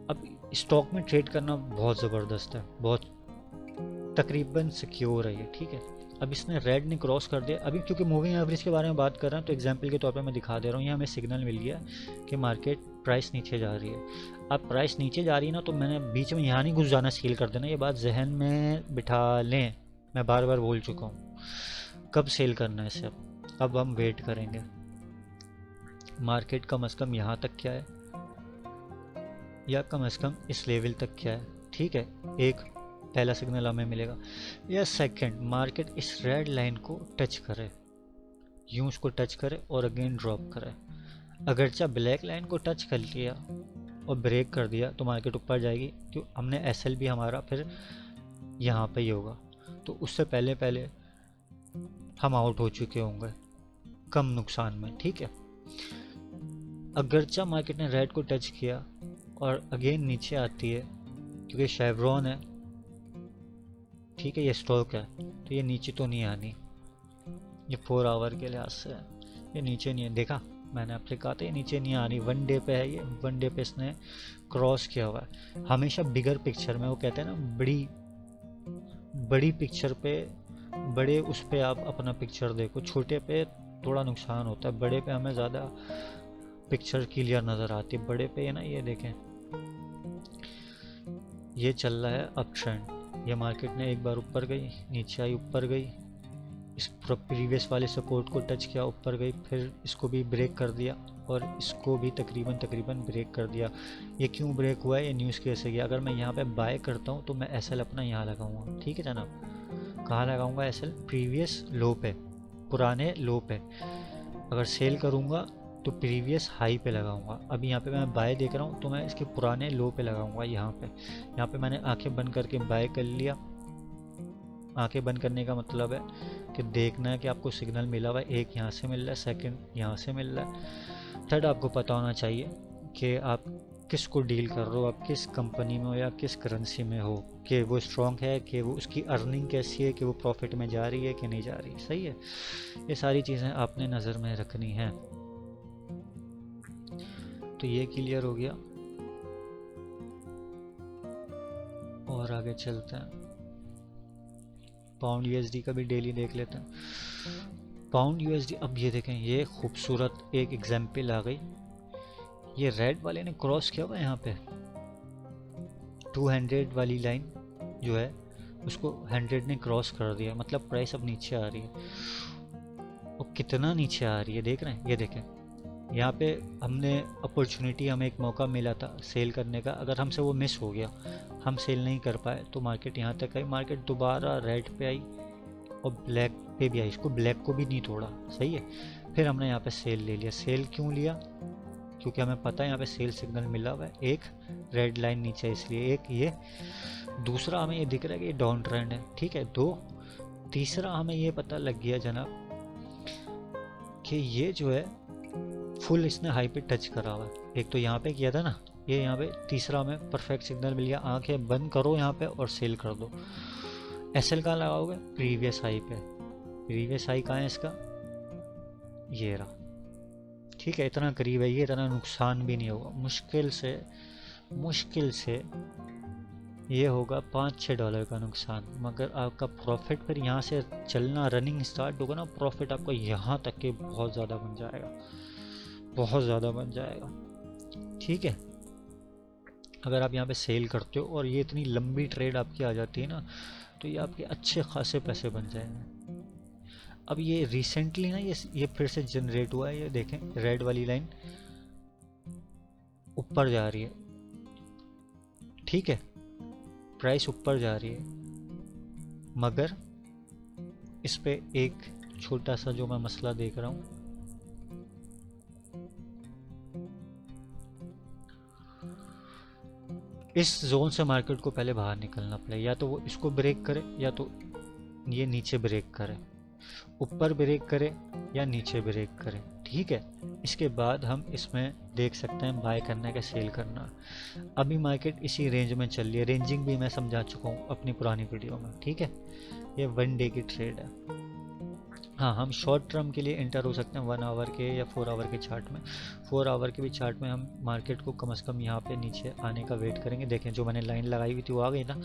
अब स्टॉक में ट्रेड करना बहुत ज़बरदस्त है, बहुत तकरीबन सिक्योर है ये। ठीक है, अब इसने रेड ने क्रॉस कर दिया। अभी क्योंकि मूविंग एवरेज के बारे में बात कर रहे हैं, तो एग्जांपल के तौर पे मैं दिखा दे रहा हूँ। ये हमें सिग्नल मिल गया कि मार्केट प्राइस नीचे जा रही है। अब प्राइस नीचे जा रही है ना, तो मैंने बीच में यहाँ नहीं घुस जाना, सेल कर देना। ये बात जहन में बिठा लें, मैं बार बार बोल चुका हूँ। कब सेल करना है इसे? अब हम वेट करेंगे। मार्केट कम से कम यहाँ तक क्या है, या कम से कम इस लेवल तक क्या है। ठीक है, एक पहला सिग्नल हमें मिलेगा। या सेकंड, मार्केट इस रेड लाइन को टच करे, यूं उसको टच करे और अगेन ड्रॉप करे। अगरचा ब्लैक लाइन को टच कर लिया और ब्रेक कर दिया तो मार्केट ऊपर जाएगी, क्यों? हमने SL भी हमारा फिर यहाँ पे ही होगा, तो उससे पहले पहले हम आउट हो चुके होंगे कम नुकसान में। ठीक है, अगरचा मार्केट ने रेड को टच किया और अगेन नीचे आती है, क्योंकि शेवरॉन है, ठीक है, ये स्टॉक है, तो ये नीचे तो नहीं आनी। ये 4 आवर के लिहाज से है, ये नीचे नहीं है। देखा, मैंने आपसे कहा था ये नीचे नहीं आनी। 1 डे पे है, ये 1 डे पे इसने क्रॉस किया हुआ है। हमेशा बिगर पिक्चर में, वो कहते हैं ना, बड़ी पिक्चर पे, बड़े उस पे आप अपना पिक्चर देखो। छोटे पे थोड़ा नुकसान होता है, बड़े पे हमें ज़्यादा पिक्चर क्लियर नज़र आती है। बड़े पे है ना, ये देखें, ये चल रहा है अप ट्रेंड। ये मार्केट ने एक बार ऊपर गई, नीचे आई, ऊपर गई, इस प्रीवियस वाले सपोर्ट को टच किया, ऊपर गई, फिर इसको भी ब्रेक कर दिया और इसको भी तकरीबन ब्रेक कर दिया। ये क्यों ब्रेक हुआ है? ये न्यूज़ कैसे गया? अगर मैं यहाँ पे बाय करता हूँ तो मैं SL अपना यहाँ लगाऊंगा। ठीक है जनाब, कहाँ लगाऊंगा? SL प्रीवियस लो पे, पुराने लो पे। अगर सेल करूँगा तो प्रीवियस हाई पे लगाऊंगा। अभी यहाँ पे मैं बाय देख रहा हूँ, तो मैं इसके पुराने लो पे लगाऊंगा। यहाँ पे मैंने आंखें बंद करके बाय कर लिया। आंखें बंद करने का मतलब है कि देखना है कि आपको सिग्नल मिला हुआ है। एक यहाँ से मिल रहा है, सेकंड यहाँ से मिल रहा है, थर्ड आपको पता होना चाहिए कि आप किस को डील कर रहे हो, आप किस कंपनी में हो या किस करेंसी में हो, कि वो स्ट्रॉन्ग है, कि वो उसकी अर्निंग कैसी है, कि वो प्रॉफिट में जा रही है कि नहीं जा रही। सही है, ये सारी चीज़ें आपने नज़र में रखनी है। तो ये क्लियर हो गया, और आगे चलते हैं। पाउंड USD का भी डेली देख लेते हैं। पाउंड USD, अब ये देखें, ये खूबसूरत एक एग्जाम्पल आ गई। ये रेड वाले ने क्रॉस किया हुआ है यहाँ पे, 200 वाली लाइन जो है उसको 100 ने क्रॉस कर दिया, मतलब प्राइस अब नीचे आ रही है। और कितना नीचे आ रही है देख रहे हैं, ये देखें, यहाँ पे हमने अपॉर्चुनिटी, हमें एक मौका मिला था सेल करने का, अगर हमसे वो मिस हो गया, हम सेल नहीं कर पाए, तो मार्केट यहाँ तक आई, मार्केट दोबारा रेड पे आई और ब्लैक पे भी आई, इसको ब्लैक को भी नहीं तोड़ा। सही है, फिर हमने यहाँ पे सेल ले लिया। सेल क्यों लिया? क्योंकि हमें पता है यहाँ पे सेल सिग्नल मिला हुआ है। एक, रेड लाइन नीचे है इसलिए, एक ये, दूसरा हमें ये दिख रहा है कि ये डाउन ट्रेंड है। ठीक है, दो, तीसरा हमें ये पता लग गया जनाब कि ये जो है फुल इसने हाई पे टच करा हुआ है। एक तो यहाँ पे किया था ना, ये यहाँ पे तीसरा हमें परफेक्ट सिग्नल मिल गया। आंखें बंद करो यहाँ पे और सेल कर दो। SL कहाँ लगाओगे? प्रीवियस हाई पे। प्रीवियस हाई कहाँ है इसका? ये रहा। ठीक है, इतना करीब है ये, इतना नुकसान भी नहीं होगा। मुश्किल से ये होगा $5-6 का नुकसान, मगर आपका प्रॉफिट फिर यहाँ से चलना, रनिंग स्टार्ट होगा ना, प्रॉफिट आपका यहाँ तक के बहुत ज़्यादा बन जाएगा, बहुत ज़्यादा बन जाएगा। ठीक है, अगर आप यहाँ पे सेल करते हो और ये इतनी लंबी ट्रेड आपकी आ जाती है ना, तो ये आपके अच्छे खासे पैसे बन जाएंगे। अब ये रिसेंटली ना ये फिर से जनरेट हुआ है, ये देखें रेड वाली लाइन ऊपर जा रही है, ठीक है, प्राइस ऊपर जा रही है, मगर इस पे एक छोटा सा जो मैं मसला देख रहा हूँ, इस जोन से मार्केट को पहले बाहर निकलना पड़ेगा, या तो वो इसको ब्रेक करे या तो ये नीचे ब्रेक करे, ऊपर ब्रेक करे या नीचे ब्रेक करे। ठीक है, इसके बाद हम इसमें देख सकते हैं बाय करना है कि सेल करना। अभी मार्केट इसी रेंज में चल रही है, रेंजिंग भी मैं समझा चुका हूँ अपनी पुरानी वीडियो में। ठीक है, ये 1 डे की ट्रेड है। हाँ, हम शॉर्ट टर्म के लिए एंटर हो सकते हैं 1 आवर के या 4 आवर के चार्ट में। 4 आवर के भी चार्ट में हम मार्केट को कम से कम यहाँ पे नीचे आने का वेट करेंगे। देखें जो मैंने लाइन लगाई हुई थी वो आ गई ना,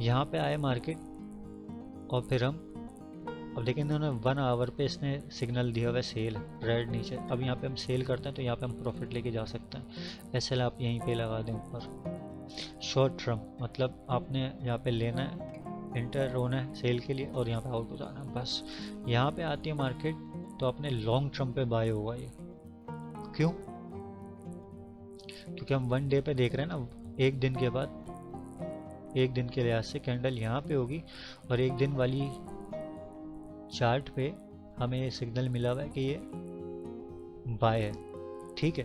यहाँ पे आए मार्केट, और फिर हम अब देखें इन्होंने 1 आवर पे इसने सिग्नल दिया हुआ है सेल, रेड नीचे। अब यहाँ पे हम सेल करते हैं तो यहाँ पे हम प्रॉफिट लेके जा सकते हैं। एसएल आप यहीं पे लगा दें ऊपर। शॉर्ट टर्म मतलब आपने यहाँ पे लेना है, इंटर होना है सेल के लिए और यहाँ पे आउट हो जाना है, बस। यहाँ पे आती है मार्केट तो अपने लॉन्ग टर्म पे बाय होगा ये। क्यों? क्योंकि हम 1 डे पे देख रहे हैं ना, एक दिन के बाद, एक दिन के लिहाज से कैंडल यहाँ पे होगी और एक दिन वाली चार्ट पे हमें ये सिग्नल मिला हुआ है कि ये बाय है। ठीक है,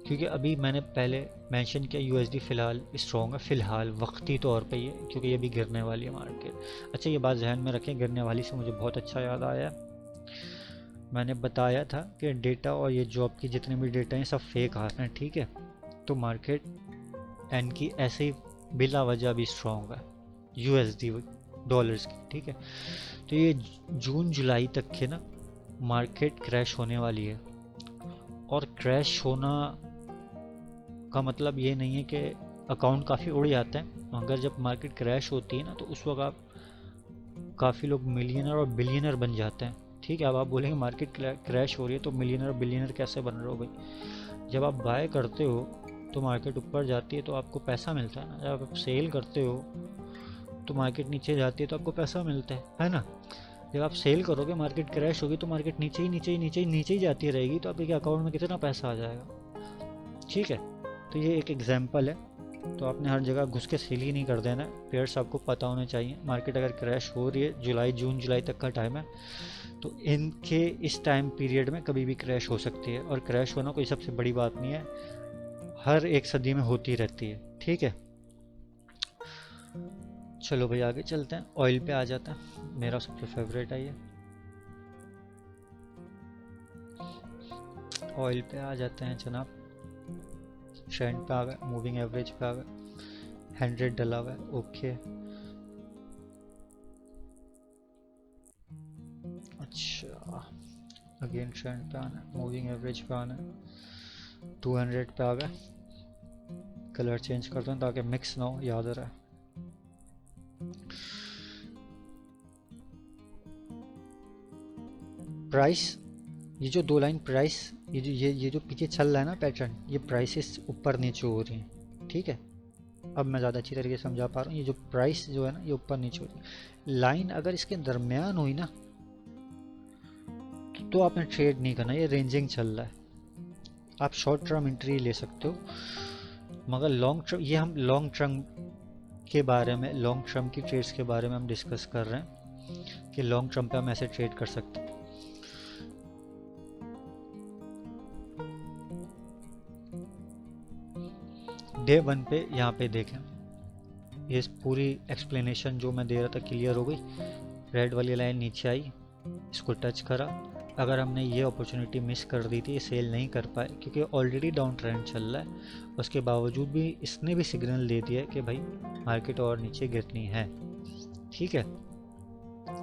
क्योंकि अभी मैंने पहले मेंशन किया यूएसडी फ़िलहाल स्ट्रॉन्ग है, फ़िलहाल वक्ती तौर पे ये, क्योंकि ये भी गिरने वाली है मार्केट। अच्छा, ये बात जहन में रखें, गिरने वाली से मुझे बहुत अच्छा याद आया, मैंने बताया था कि डेटा और ये जॉब की जितने भी डेटा हैं सब फेक आ रहे हैं। ठीक है, तो मार्केट एन की ऐसे ही बिला वजह भी स्ट्रॉन्ग है यूएसडी डॉलर्स की। ठीक है, तो ये जून जुलाई तक के ना मार्केट क्रैश होने वाली है। और क्रैश होना का मतलब ये नहीं है कि अकाउंट काफ़ी उड़ जाते हैं, मगर जब मार्केट क्रैश होती है ना तो उस वक्त आप काफ़ी लोग मिलियनर और बिलियनर बन जाते हैं। ठीक है, अब आप बोलेंगे मार्केट क्रैश हो रही है तो मिलियनर और बिलियनर कैसे बन रहे हो भाई? जब आप बाय करते हो तो मार्केट ऊपर जाती है तो आपको पैसा मिलता है ना, जब आप सेल करते हो तो मार्केट नीचे जाती है तो आपको पैसा मिलता है ना। जब आप सेल करोगे मार्केट क्रैश होगी तो मार्केट नीचे ही नीचे ही नीचे ही नीचे ही जाती रहेगी, तो आपके अकाउंट में कितना पैसा आ जाएगा? ठीक है, तो ये एक एग्जांपल है। तो आपने हर जगह घुस के सेल ही नहीं कर देना, पेयर्स आपको पता होने चाहिए। मार्केट अगर क्रैश हो रही है, जुलाई जून जुलाई तक का टाइम है, तो इनके इस टाइम पीरियड में कभी भी क्रैश हो सकती है, और क्रैश होना कोई सबसे बड़ी बात नहीं है, हर एक सदी में होती रहती है। ठीक है, चलो भाई आगे चलते हैं, ऑयल पे आ जाते हैं, मेरा सबसे फेवरेट है ये। ऑयल पे आ जाते हैं जनाब, ट्रेंड पे आ गए, मूविंग एवरेज पे आ गए, 100 डला हुआ है, ओके। अच्छा, अगेन ट्रेंड पे आना है, मूविंग एवरेज पे आना है, 200 पे आ गए। कलर चेंज करते हैं ताकि मिक्स ना हो, याद रहे। प्राइस, ये जो 2 लाइन प्राइस, ये जो पीछे चल रहा है ना पैटर्न, ये प्राइसेस ऊपर नीचे हो रही हैं। ठीक है, अब मैं ज़्यादा अच्छी तरीके से समझा पा रहा हूँ। ये जो प्राइस जो है ना, ये ऊपर नीचे हो रही है। लाइन अगर इसके दरमियान हुई ना तो आपने ट्रेड नहीं करना, ये रेंजिंग चल रहा है, आप शॉर्ट टर्म एंट्री ले सकते हो, मगर लॉन्ग टर्म, ये हम लॉन्ग टर्म के बारे में, लॉन्ग टर्म की ट्रेड्स के बारे में हम डिस्कस कर रहे हैं कि लॉन्ग टर्म पे हम ऐसे ट्रेड कर सकते हैं। डे 1 पे यहाँ पे देखें, ये पूरी एक्सप्लेनेशन जो मैं दे रहा था क्लियर हो गई। रेड वाली लाइन नीचे आई, इसको टच करा, अगर हमने ये अपॉर्चुनिटी मिस कर दी थी, सेल नहीं कर पाए क्योंकि ऑलरेडी डाउन ट्रेंड चल रहा है, उसके बावजूद भी इसने भी सिग्नल दे दिया कि भाई मार्केट और नीचे गिरनी है। ठीक है,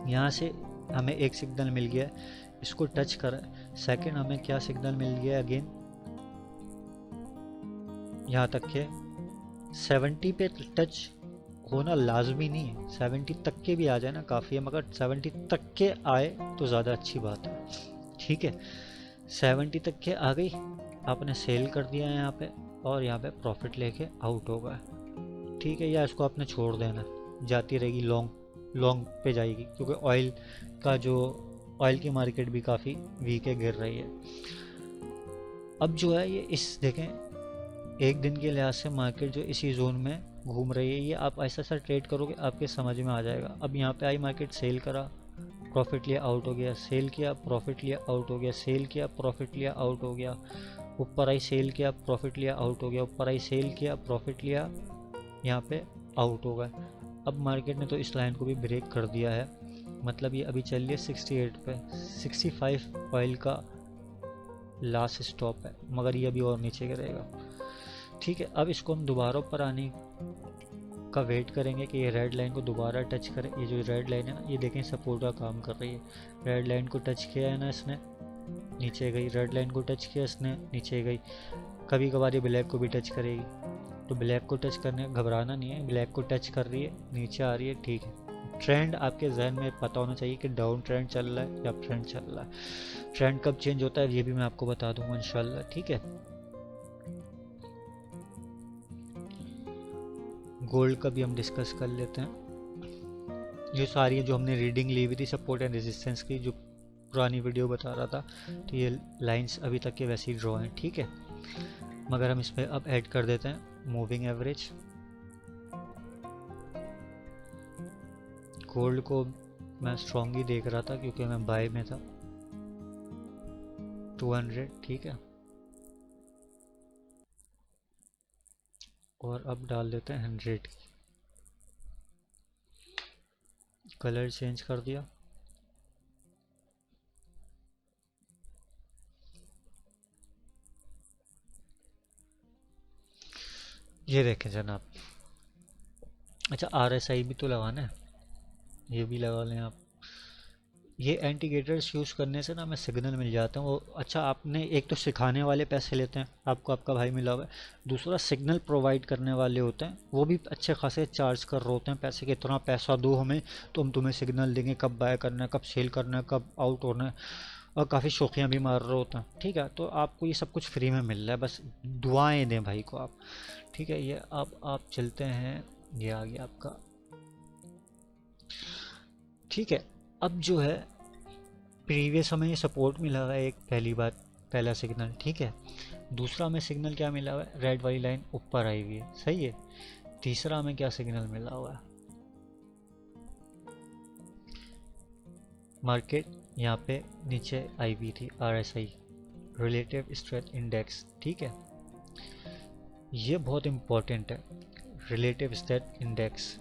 यहाँ से हमें एक सिग्नल मिल गया, इसको टच करा। सेकंड हमें क्या सिग्नल मिल गया, अगेन यहाँ तक के 70 पे टच होना लाजमी नहीं है, 70 तक के भी आ जाए ना काफ़ी है, मगर 70 तक के आए तो ज़्यादा अच्छी बात है। ठीक है, 70 तक के आ गई, आपने सेल कर दिया है यहाँ पे और यहाँ पे प्रॉफिट लेके आउट हो गया। ठीक है, या इसको आपने छोड़ देना, जाती रहेगी लॉन्ग लॉन्ग पे जाएगी, क्योंकि ऑयल का जो ऑयल की मार्केट भी काफ़ी वीक है, गिर रही है। अब जो है ये इस देखें, एक दिन के लिहाज से मार्केट जो इसी जोन में घूम रही है, ये आप ऐसा ऐसा ट्रेड करोगे आपके समझ में आ जाएगा। अब यहाँ पे आई मार्केट, सेल करा, प्रॉफिट लिया, आउट हो गया, सेल किया, प्रॉफिट लिया, आउट हो गया, सेल किया, प्रॉफिट लिया, आउट हो गया, ऊपर आई, सेल किया, प्रॉफिट लिया, आउट हो गया, ऊपर आई, सेल किया, प्रॉफिट लिया, यहाँ पे आउट हो गया। अब मार्केट ने तो इस लाइन को भी ब्रेक कर दिया है, मतलब ये अभी चल रही है 68 पे, 65 ऑयल का लास्ट स्टॉप है, मगर ये अभी और नीचे गिरेगा। ठीक है, अब इसको हम दोबारा ऊपर आने का वेट करेंगे कि ये रेड लाइन को दोबारा टच करे। ये जो रेड लाइन है ना, ये देखें सपोर्ट का काम कर रही है। रेड लाइन को टच किया है ना इसने, नीचे गई, रेड लाइन को टच किया इसने, नीचे गई। कभी कभार ये ब्लैक को भी टच करेगी, तो ब्लैक को टच करने घबराना नहीं है, ब्लैक को टच कर रही है, नीचे आ रही है। ठीक है, ट्रेंड आपके जहन में पता होना चाहिए कि डाउन ट्रेंड चल रहा है या अप ट्रेंड चल रहा है। ट्रेंड कब चेंज होता है ये भी मैं आपको बता दूंगा इंशाल्लाह। ठीक है, गोल्ड का भी हम डिस्कस कर लेते हैं। ये सारी जो हमने रीडिंग ली हुई थी सपोर्ट एंड रेजिस्टेंस की, जो पुरानी वीडियो बता रहा था, तो ये लाइंस अभी तक के वैसे ही ड्रॉ हैं। ठीक है, मगर हम इसमें अब ऐड कर देते हैं मूविंग एवरेज। गोल्ड को मैं स्ट्रॉन्गली देख रहा था क्योंकि मैं बाय में था, 200। ठीक है, और अब डाल देते हैं 100 की, कलर चेंज कर दिया। ये देखें जनाब, अच्छा RSI भी तो लगाना है, ये भी लगा लें आप। ये इंडिकेटर्स यूज़ करने से ना हमें सिग्नल मिल जाता है वो। अच्छा, आपने एक तो सिखाने वाले पैसे लेते हैं, आपको आपका भाई मिला हुआ है, दूसरा सिग्नल प्रोवाइड करने वाले होते हैं, वो भी अच्छे खासे चार्ज कर रहे होते हैं पैसे के, इतना पैसा दो हमें तो हम तुम्हें सिग्नल देंगे कब बाय करना है, कब सेल करना है, कब आउट होना है, और काफ़ी शौकियाँ भी मार रहे होते हैं। ठीक है, तो आपको ये सब कुछ फ्री में मिल रहा है, बस दुआएं दें भाई को आप। ठीक है, ये अब आप चलते हैं, ये आ गया आपका। ठीक है, अब जो है प्रीवियस हमें ये सपोर्ट मिला हुआ है एक, पहली बात, पहला सिग्नल। ठीक है, दूसरा हमें सिग्नल क्या मिला हुआ है, रेड वाली लाइन ऊपर आई हुई है, सही है। तीसरा हमें क्या सिग्नल मिला हुआ है, मार्केट यहाँ पे नीचे आई हुई थी, RSI, रिलेटिव स्ट्रेंथ इंडेक्स। ठीक है, ये बहुत इंपॉर्टेंट है, रिलेटिव स्ट्रेंथ इंडेक्स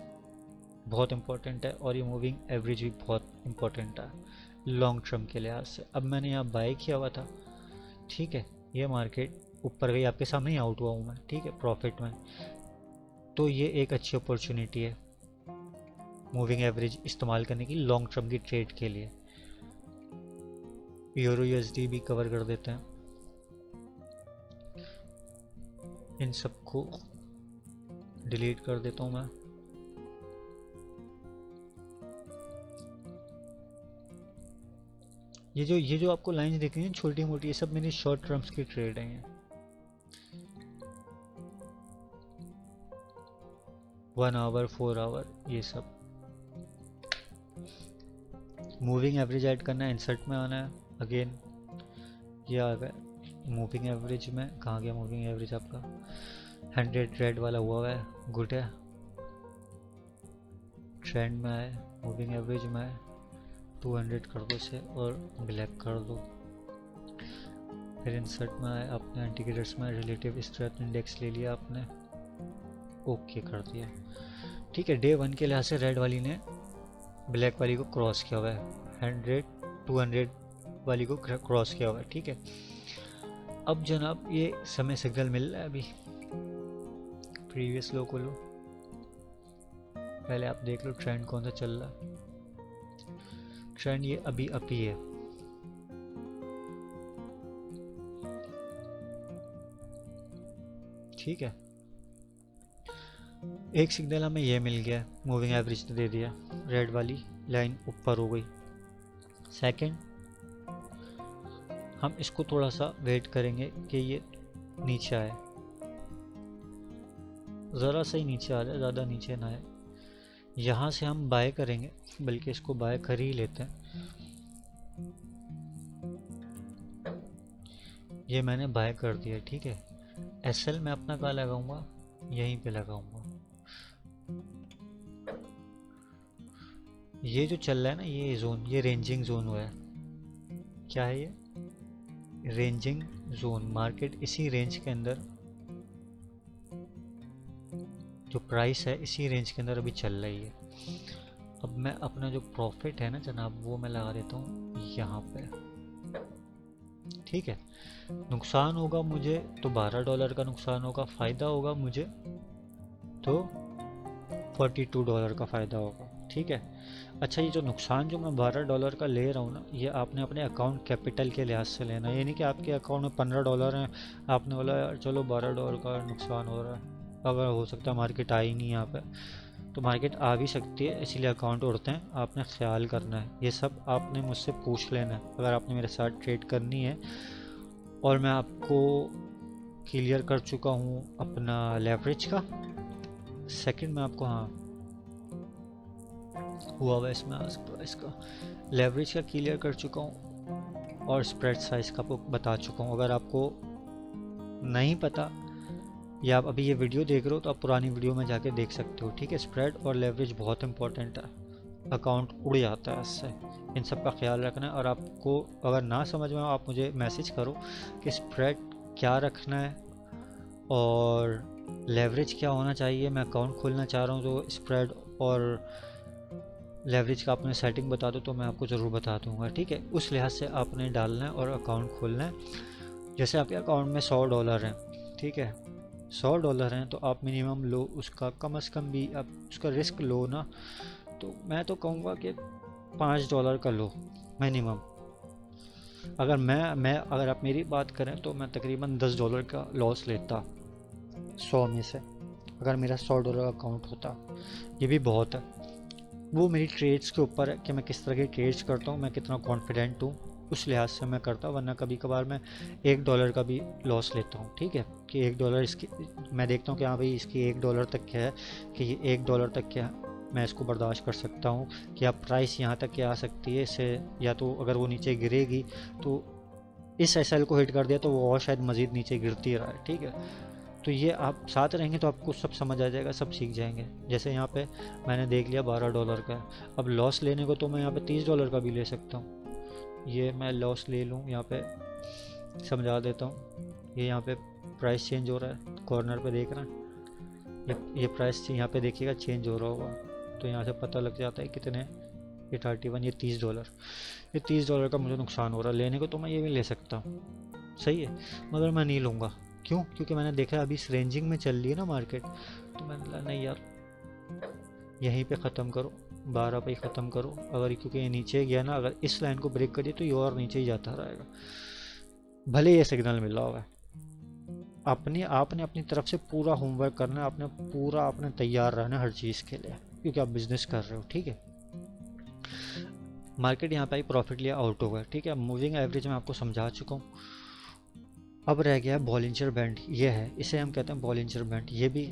बहुत इंपॉर्टेंट है, और ये मूविंग एवरेज भी बहुत इंपॉर्टेंट है लॉन्ग टर्म के लिहाज से। अब मैंने यहाँ बाय किया हुआ था, ठीक है, ये मार्केट ऊपर गई, आपके सामने ही आउट हुआ हूँ मैं, ठीक है, प्रॉफिट में। तो ये एक अच्छी अपॉर्चुनिटी है मूविंग एवरेज इस्तेमाल करने की लॉन्ग टर्म की ट्रेड के लिए। यूरो USD भी कवर कर देते हैं, इन सबको डिलीट कर देता हूँ मैं। ये जो आपको लाइंस दिख रही हैं छोटी मोटी, ये सब मेरी शॉर्ट टर्म्स की ट्रेड है। 1 आवर 4 आवर, ये सब। मूविंग एवरेज ऐड करना है, इंसर्ट में आना है, अगेन ये आ गया मूविंग एवरेज में। कहाँ गया मूविंग एवरेज आपका, 100 रेड वाला हुआ है, गुड है, ट्रेंड में आए, मूविंग एवरेज में आए, 200 कर दो इसे और ब्लैक कर दो। फिर इंसर्ट में आए, आपने इंडिकेटर्स में रिलेटिव स्ट्रेंथ इंडेक्स ले लिया आपने, ओके कर दिया। ठीक है, डे 1 के लिहाज से रेड वाली ने ब्लैक वाली को क्रॉस किया हुआ है, 100 200 वाली को क्रॉस किया हुआ है। ठीक है, अब जनाब ये समय सिग्नल मिल रहा है अभी, प्रीवियस लो को लो, पहले आप देख लो ट्रेंड कौन सा चल रहा है। ट्रेंड ये अभी अप ही है, ठीक है। एक सिग्नल हमें ये मिल गया, मूविंग एवरेज दे दिया, रेड वाली लाइन ऊपर हो गई। सेकंड, हम इसको थोड़ा सा वेट करेंगे कि ये नीचे आए, ज़रा सा ही नीचे आ जाए, ज़्यादा नीचे ना आए। यहाँ से हम बाय करेंगे, बल्कि इसको बाय कर ही लेते हैं। ये मैंने बाय कर दिया, ठीक है। एसएल मैं अपना कहाँ लगाऊंगा, यहीं पे लगाऊंगा। ये जो चल रहा है ना, ये जोन, ये रेंजिंग जोन हुआ है। क्या है ये? Ranging zone. मार्केट इसी रेंज के अंदर, जो प्राइस है इसी रेंज के अंदर अभी चल रही है। अब मैं अपना जो प्रॉफिट है ना जनाब, वो मैं लगा देता हूँ यहाँ पे, ठीक है। नुकसान होगा मुझे तो $12 का नुकसान होगा, फ़ायदा होगा मुझे तो $42 का फ़ायदा होगा, ठीक है। अच्छा, ये जो नुकसान जो मैं $12 का ले रहा हूँ ना, ये आपने अपने अकाउंट कैपिटल के लिहाज से लेना है। ये नहीं कि आपके अकाउंट में $15 हैं, आपने बोला यार चलो $12 का नुकसान हो रहा है, अगर हो सकता है मार्केट आई नहीं यहाँ पे, तो मार्केट आ भी सकती है, इसीलिए अकाउंट उड़ते हैं। आपने ख्याल करना है, ये सब आपने मुझसे पूछ लेना है अगर आपने मेरे साथ ट्रेड करनी है। और मैं आपको क्लियर कर चुका हूँ अपना लेवरेज का। सेकंड में आपको, हाँ हुआ इसमें प्राइस का लेवरेज का क्लियर कर चुका हूँ, और स्प्रेड साइज का आपको बता चुका हूँ। अगर आपको नहीं पता या आप अभी ये वीडियो देख रहे हो तो आप पुरानी वीडियो में जाके देख सकते हो, ठीक है। स्प्रेड और लेवरेज बहुत इंपॉर्टेंट है, अकाउंट उड़ जाता है इससे, इन सब का ख्याल रखना है। और आपको अगर ना समझ में आप मुझे मैसेज करो कि स्प्रेड क्या रखना है और लेवरेज क्या होना चाहिए। मैं अकाउंट खोलना चाह रहा हूँ, तो स्प्रेड और लेवरेज का आपने सेटिंग बता दो तो मैं आपको ज़रूर बता दूंगा, ठीक है। उस लिहाज से आपने डालना है और अकाउंट खोलना है। जैसे आपके अकाउंट में $100 हैं, ठीक है, $100 हैं, तो आप मिनिमम लो उसका, कम से कम भी आप उसका रिस्क लो ना, तो मैं तो कहूँगा कि $5 का लो मिनिमम। अगर आप मेरी बात करें तो मैं तकरीबन $10 का लॉस लेता 100 में से, अगर मेरा $100 अकाउंट होता। ये भी बहुत है, वो मेरी ट्रेड्स के ऊपर है कि मैं किस तरह की ट्रेड्स करता हूँ, मैं कितना कॉन्फिडेंट हूँ, उस लिहाज से मैं करता हूँ। वरना कभी कभार मैं $1 का भी लॉस लेता हूँ, ठीक है, कि $1 इसकी, मैं देखता हूँ कि हाँ भाई इसकी $1 तक क्या है, कि ये $1 तक क्या मैं इसको बर्दाश्त कर सकता हूँ, कि अब प्राइस यहाँ तक क्या आ सकती है इससे, या तो अगर वो नीचे गिरेगी तो इस एसएल को हिट कर दिया तो वो और शायद मज़ीद नीचे गिरती रहा है, ठीक है। तो ये आप साथ रहेंगे तो आपको सब समझ आ जाएगा, सब सीख जाएंगे। जैसे यहाँ पे मैंने देख लिया $12 का है, अब लॉस लेने को तो मैं यहाँ पे $30 का भी ले सकता हूँ। ये मैं लॉस ले लूँ, यहाँ पे समझा देता हूँ। ये यहाँ पे प्राइस चेंज हो रहा है, कॉर्नर पे देख रहे हैं, ये प्राइस यहाँ पे देखिएगा चेंज हो रहा होगा, तो यहाँ से पता लग जाता है कितने, ये 31, ये $30, ये $30 का मुझे नुकसान हो रहा है। लेने को तो मैं ये भी ले सकता हूँ, सही है, मगर मैं नहीं लूँगा। क्यों? क्योंकि मैंने देखा अभी इस रेंजिंग में चल रही है ना मार्केट, तो मैंने बोला नहीं यार, यहीं पे ख़त्म करो, 12 पे ही ख़त्म करो। अगर क्योंकि ये नीचे गया ना, अगर इस लाइन को ब्रेक कर दिया तो ये और नीचे ही जाता रहेगा, भले ये सिग्नल मिल रहा होगा। आपने अपनी तरफ से पूरा होमवर्क करना है, आपने तैयार रहना हर चीज़ के लिए, क्योंकि आप बिजनेस कर रहे हो, ठीक है। मार्केट यहाँ पे ही प्रॉफिट लिया, आउट हो गया, ठीक है। मूविंग एवरेज में आपको समझा चुका हूँ। अब रह गया बॉलिंजर बैंड, ये है, इसे हम कहते हैं बॉलिंजर बैंड। ये भी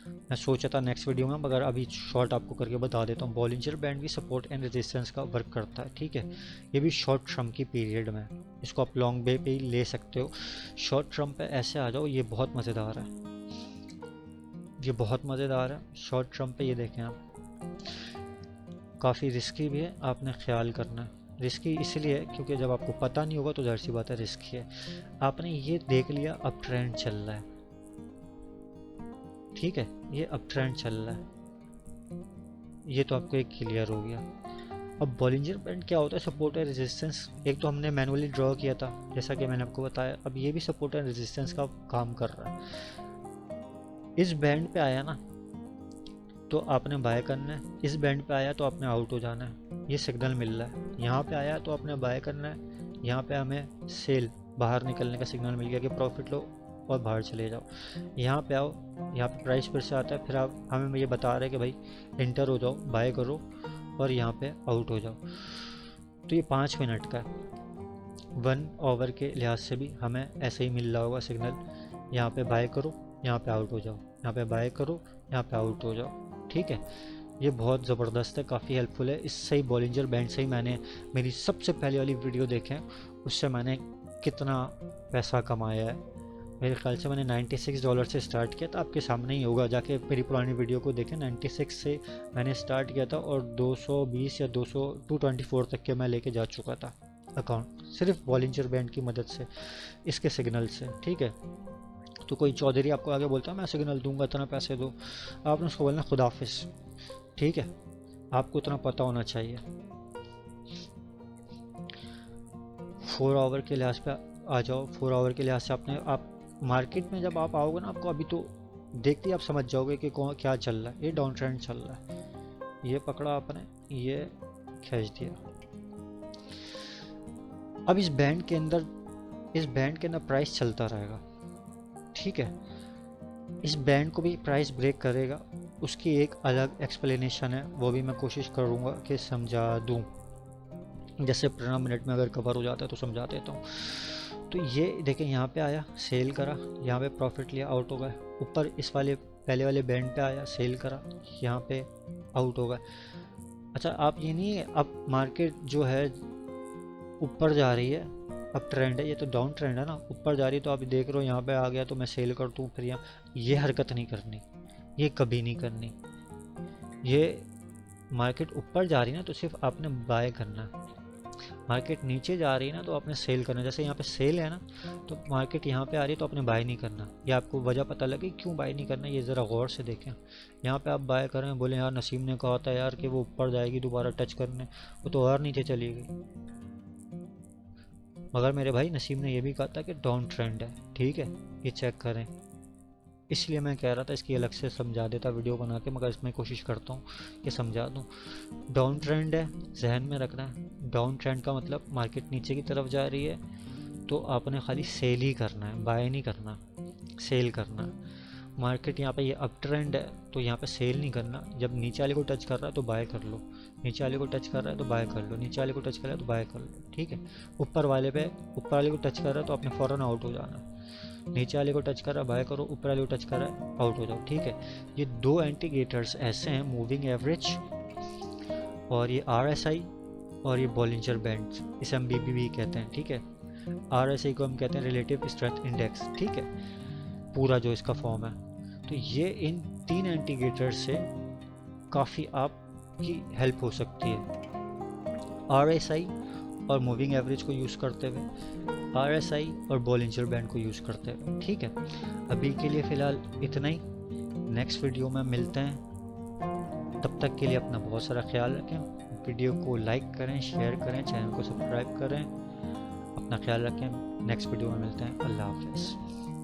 मैं सोचा था नेक्स्ट वीडियो में, मगर अभी शॉर्ट आपको करके बता देता हूँ। बॉलिंजर बैंड भी सपोर्ट एंड रेजिस्टेंस का वर्क करता है, ठीक है। ये भी शॉर्ट टर्म की पीरियड में, इसको आप लॉन्ग वे पे ही ले सकते हो। शॉर्ट टर्म पे ऐसे आ जाओ, ये बहुत मज़ेदार है, ये बहुत मज़ेदार है शॉर्ट टर्म पे। ये देखें आप, काफ़ी रिस्की भी है, आपने ख्याल करना है। रिस्की इसलिए है क्योंकि जब आपको पता नहीं होगा तो जाहिर सी बात है रिस्की है। आपने ये देख लिया अब ट्रेंड चल रहा है, ठीक है, ये अब ट्रेंड चल रहा है, ये तो आपको एक क्लियर हो गया। अब बॉलिंजर बैंड क्या होता है? Support and resistance. एक तो हमने मैनुअली ड्रॉ किया था जैसा कि मैंने आपको बताया, अब ये भी सपोर्ट एंड रेजिस्टेंस का काम कर रहा है। इस बैंड पे आया ना तो आपने बाय करना है, इस बैंड पे आया तो आपने आउट हो जाना है। ये सिग्नल मिल रहा है, यहाँ पे आया तो आपने बाय करना है, यहाँ पे हमें सेल, बाहर निकलने का सिग्नल मिल गया कि प्रॉफिट लो, और बाहर चले जाओ। यहाँ पे आओ, यहाँ पे प्राइस फिर से आता है, फिर आप हमें ये बता रहे हैं कि भाई इंटर हो जाओ, बाय करो और यहाँ पे आउट हो जाओ। तो ये 5 मिनट का है। 1 आवर के लिहाज से भी हमें ऐसे ही मिल रहा होगा सिग्नल, यहाँ पे बाय करो, यहाँ पे आउट हो जाओ, यहाँ पे बाय करो, यहाँ पे आउट हो जाओ। ठीक है, ये बहुत ज़बरदस्त है, काफ़ी हेल्पफुल है। इससे ही बॉलिंजर बैंड से ही मैंने मेरी सबसे पहले वाली वीडियो देखें, उससे मैंने कितना पैसा कमाया है। मेरे ख्याल से मैंने $96 से स्टार्ट किया था, आपके सामने ही होगा, जाके मेरी पुरानी वीडियो को देखें। 96 से मैंने स्टार्ट किया था और 220 या 224 तक के मैं लेके जा चुका था अकाउंट, सिर्फ बॉलिंजर बैंड की मदद से, इसके सिग्नल से। ठीक है, तो कोई चौधरी आपको आगे बोलता है मैं सिग्नल दूंगा, इतना पैसे दो, आपने उसको बोलना खुदाफिज। ठीक है, आपको इतना पता होना चाहिए। 4 आवर के लिहाज पे आ जाओ। 4 आवर के लिहाज से आप मार्केट में जब आप आओगे ना, आपको अभी तो देखते ही आप समझ जाओगे कि क्या चल रहा है। ये डाउन ट्रेंड चल रहा है, ये पकड़ा आपने, ये खींच दिया। अब इस बैंड के अंदर प्राइस चलता रहेगा। ठीक है, इस बैंड को भी प्राइस ब्रेक करेगा, उसकी एक अलग एक्सप्लेनेशन है, वो भी मैं कोशिश करूँगा कि समझा दूँ। जैसे 15 मिनट में अगर कवर हो जाता है तो समझा देता हूँ। तो ये देखें, यहाँ पे आया, सेल करा, यहाँ पे प्रॉफिट लिया, आउट हो गया। ऊपर इस वाले पहले वाले बैंड पे आया, सेल करा, यहाँ पे आउट हो गया। अच्छा, आप ये नहीं है, अब मार्केट जो है ऊपर जा रही है, अब ट्रेंड है, ये तो डाउन ट्रेंड है ना, ऊपर जा रही है, तो आप देख रहे हो यहाँ पे आ गया तो मैं सेल कर दूँ, फिर यहाँ ये हरकत नहीं करनी, ये कभी नहीं करनी। ये मार्केट ऊपर जा रही है ना तो सिर्फ आपने बाय करना है, मार्केट नीचे जा रही है ना तो आपने सेल करना। जैसे यहाँ पे सेल है ना, तो मार्केट यहाँ पे आ रही है तो आपने बाय नहीं करना। ये आपको वजह पता लगे क्यों बाय नहीं करना, ये ज़रा गौर से देखें। यहाँ पे आप बाय करें, बोले यार नसीम ने कहा था यार कि वो ऊपर जाएगी दोबारा टच करने, वो तो और नीचे चली गई। मगर मेरे भाई नसीम ने यह भी कहा था कि डाउन ट्रेंड है। ठीक है, ये चेक करें, इसलिए मैं कह रहा था इसकी अलग से समझा देता वीडियो बना के, मगर इसमें कोशिश करता हूँ कि समझा दूँ। डाउन ट्रेंड है, जहन में रखना है। डाउन ट्रेंड का मतलब मार्केट नीचे की तरफ जा रही है तो आपने खाली सेल ही करना है, बाय नहीं करना, सेल करना। मार्केट यहाँ पे ये अप ट्रेंड है तो यहाँ पे सेल नहीं करना, जब नीचे वाले को टच कर रहा है तो बाय कर लो, नीचे वाले को टच कर रहा है तो बाय कर लो, नीचे वाले को टच कर रहा है तो बाय कर लो। ठीक है, ऊपर वाले को टच कर रहा है तो आपने फ़ौरन आउट हो जाना, नीचे वाले को टच कर रहा है बाय करो, ऊपर वाले को टच कर रहा है आउट हो जाओ। ठीक है, ये 2 इंडिकेटर्स ऐसे हैं, मूविंग एवरेज और ये RSI और ये बॉलिंजर बैंड, इसे हम BBB कहते हैं। ठीक है, RSI को हम कहते हैं रिलेटिव स्ट्रेंथ इंडेक्स। ठीक है, पूरा जो इसका फॉर्म है। तो ये इन 3 इंडिकेटर से काफ़ी आपकी हेल्प हो सकती है, RSI और मूविंग एवरेज को यूज़ करते हुए, RSI और बॉलिंजर बैंड को यूज़ करते हैं। ठीक है, अभी के लिए फ़िलहाल इतना ही, नेक्स्ट वीडियो में मिलते हैं। तब तक के लिए अपना बहुत सारा ख्याल रखें, वीडियो को लाइक करें, शेयर करें, चैनल को सब्सक्राइब करें, अपना ख्याल रखें। नेक्स्ट वीडियो में मिलते हैं, अल्लाह हाफ़िज़।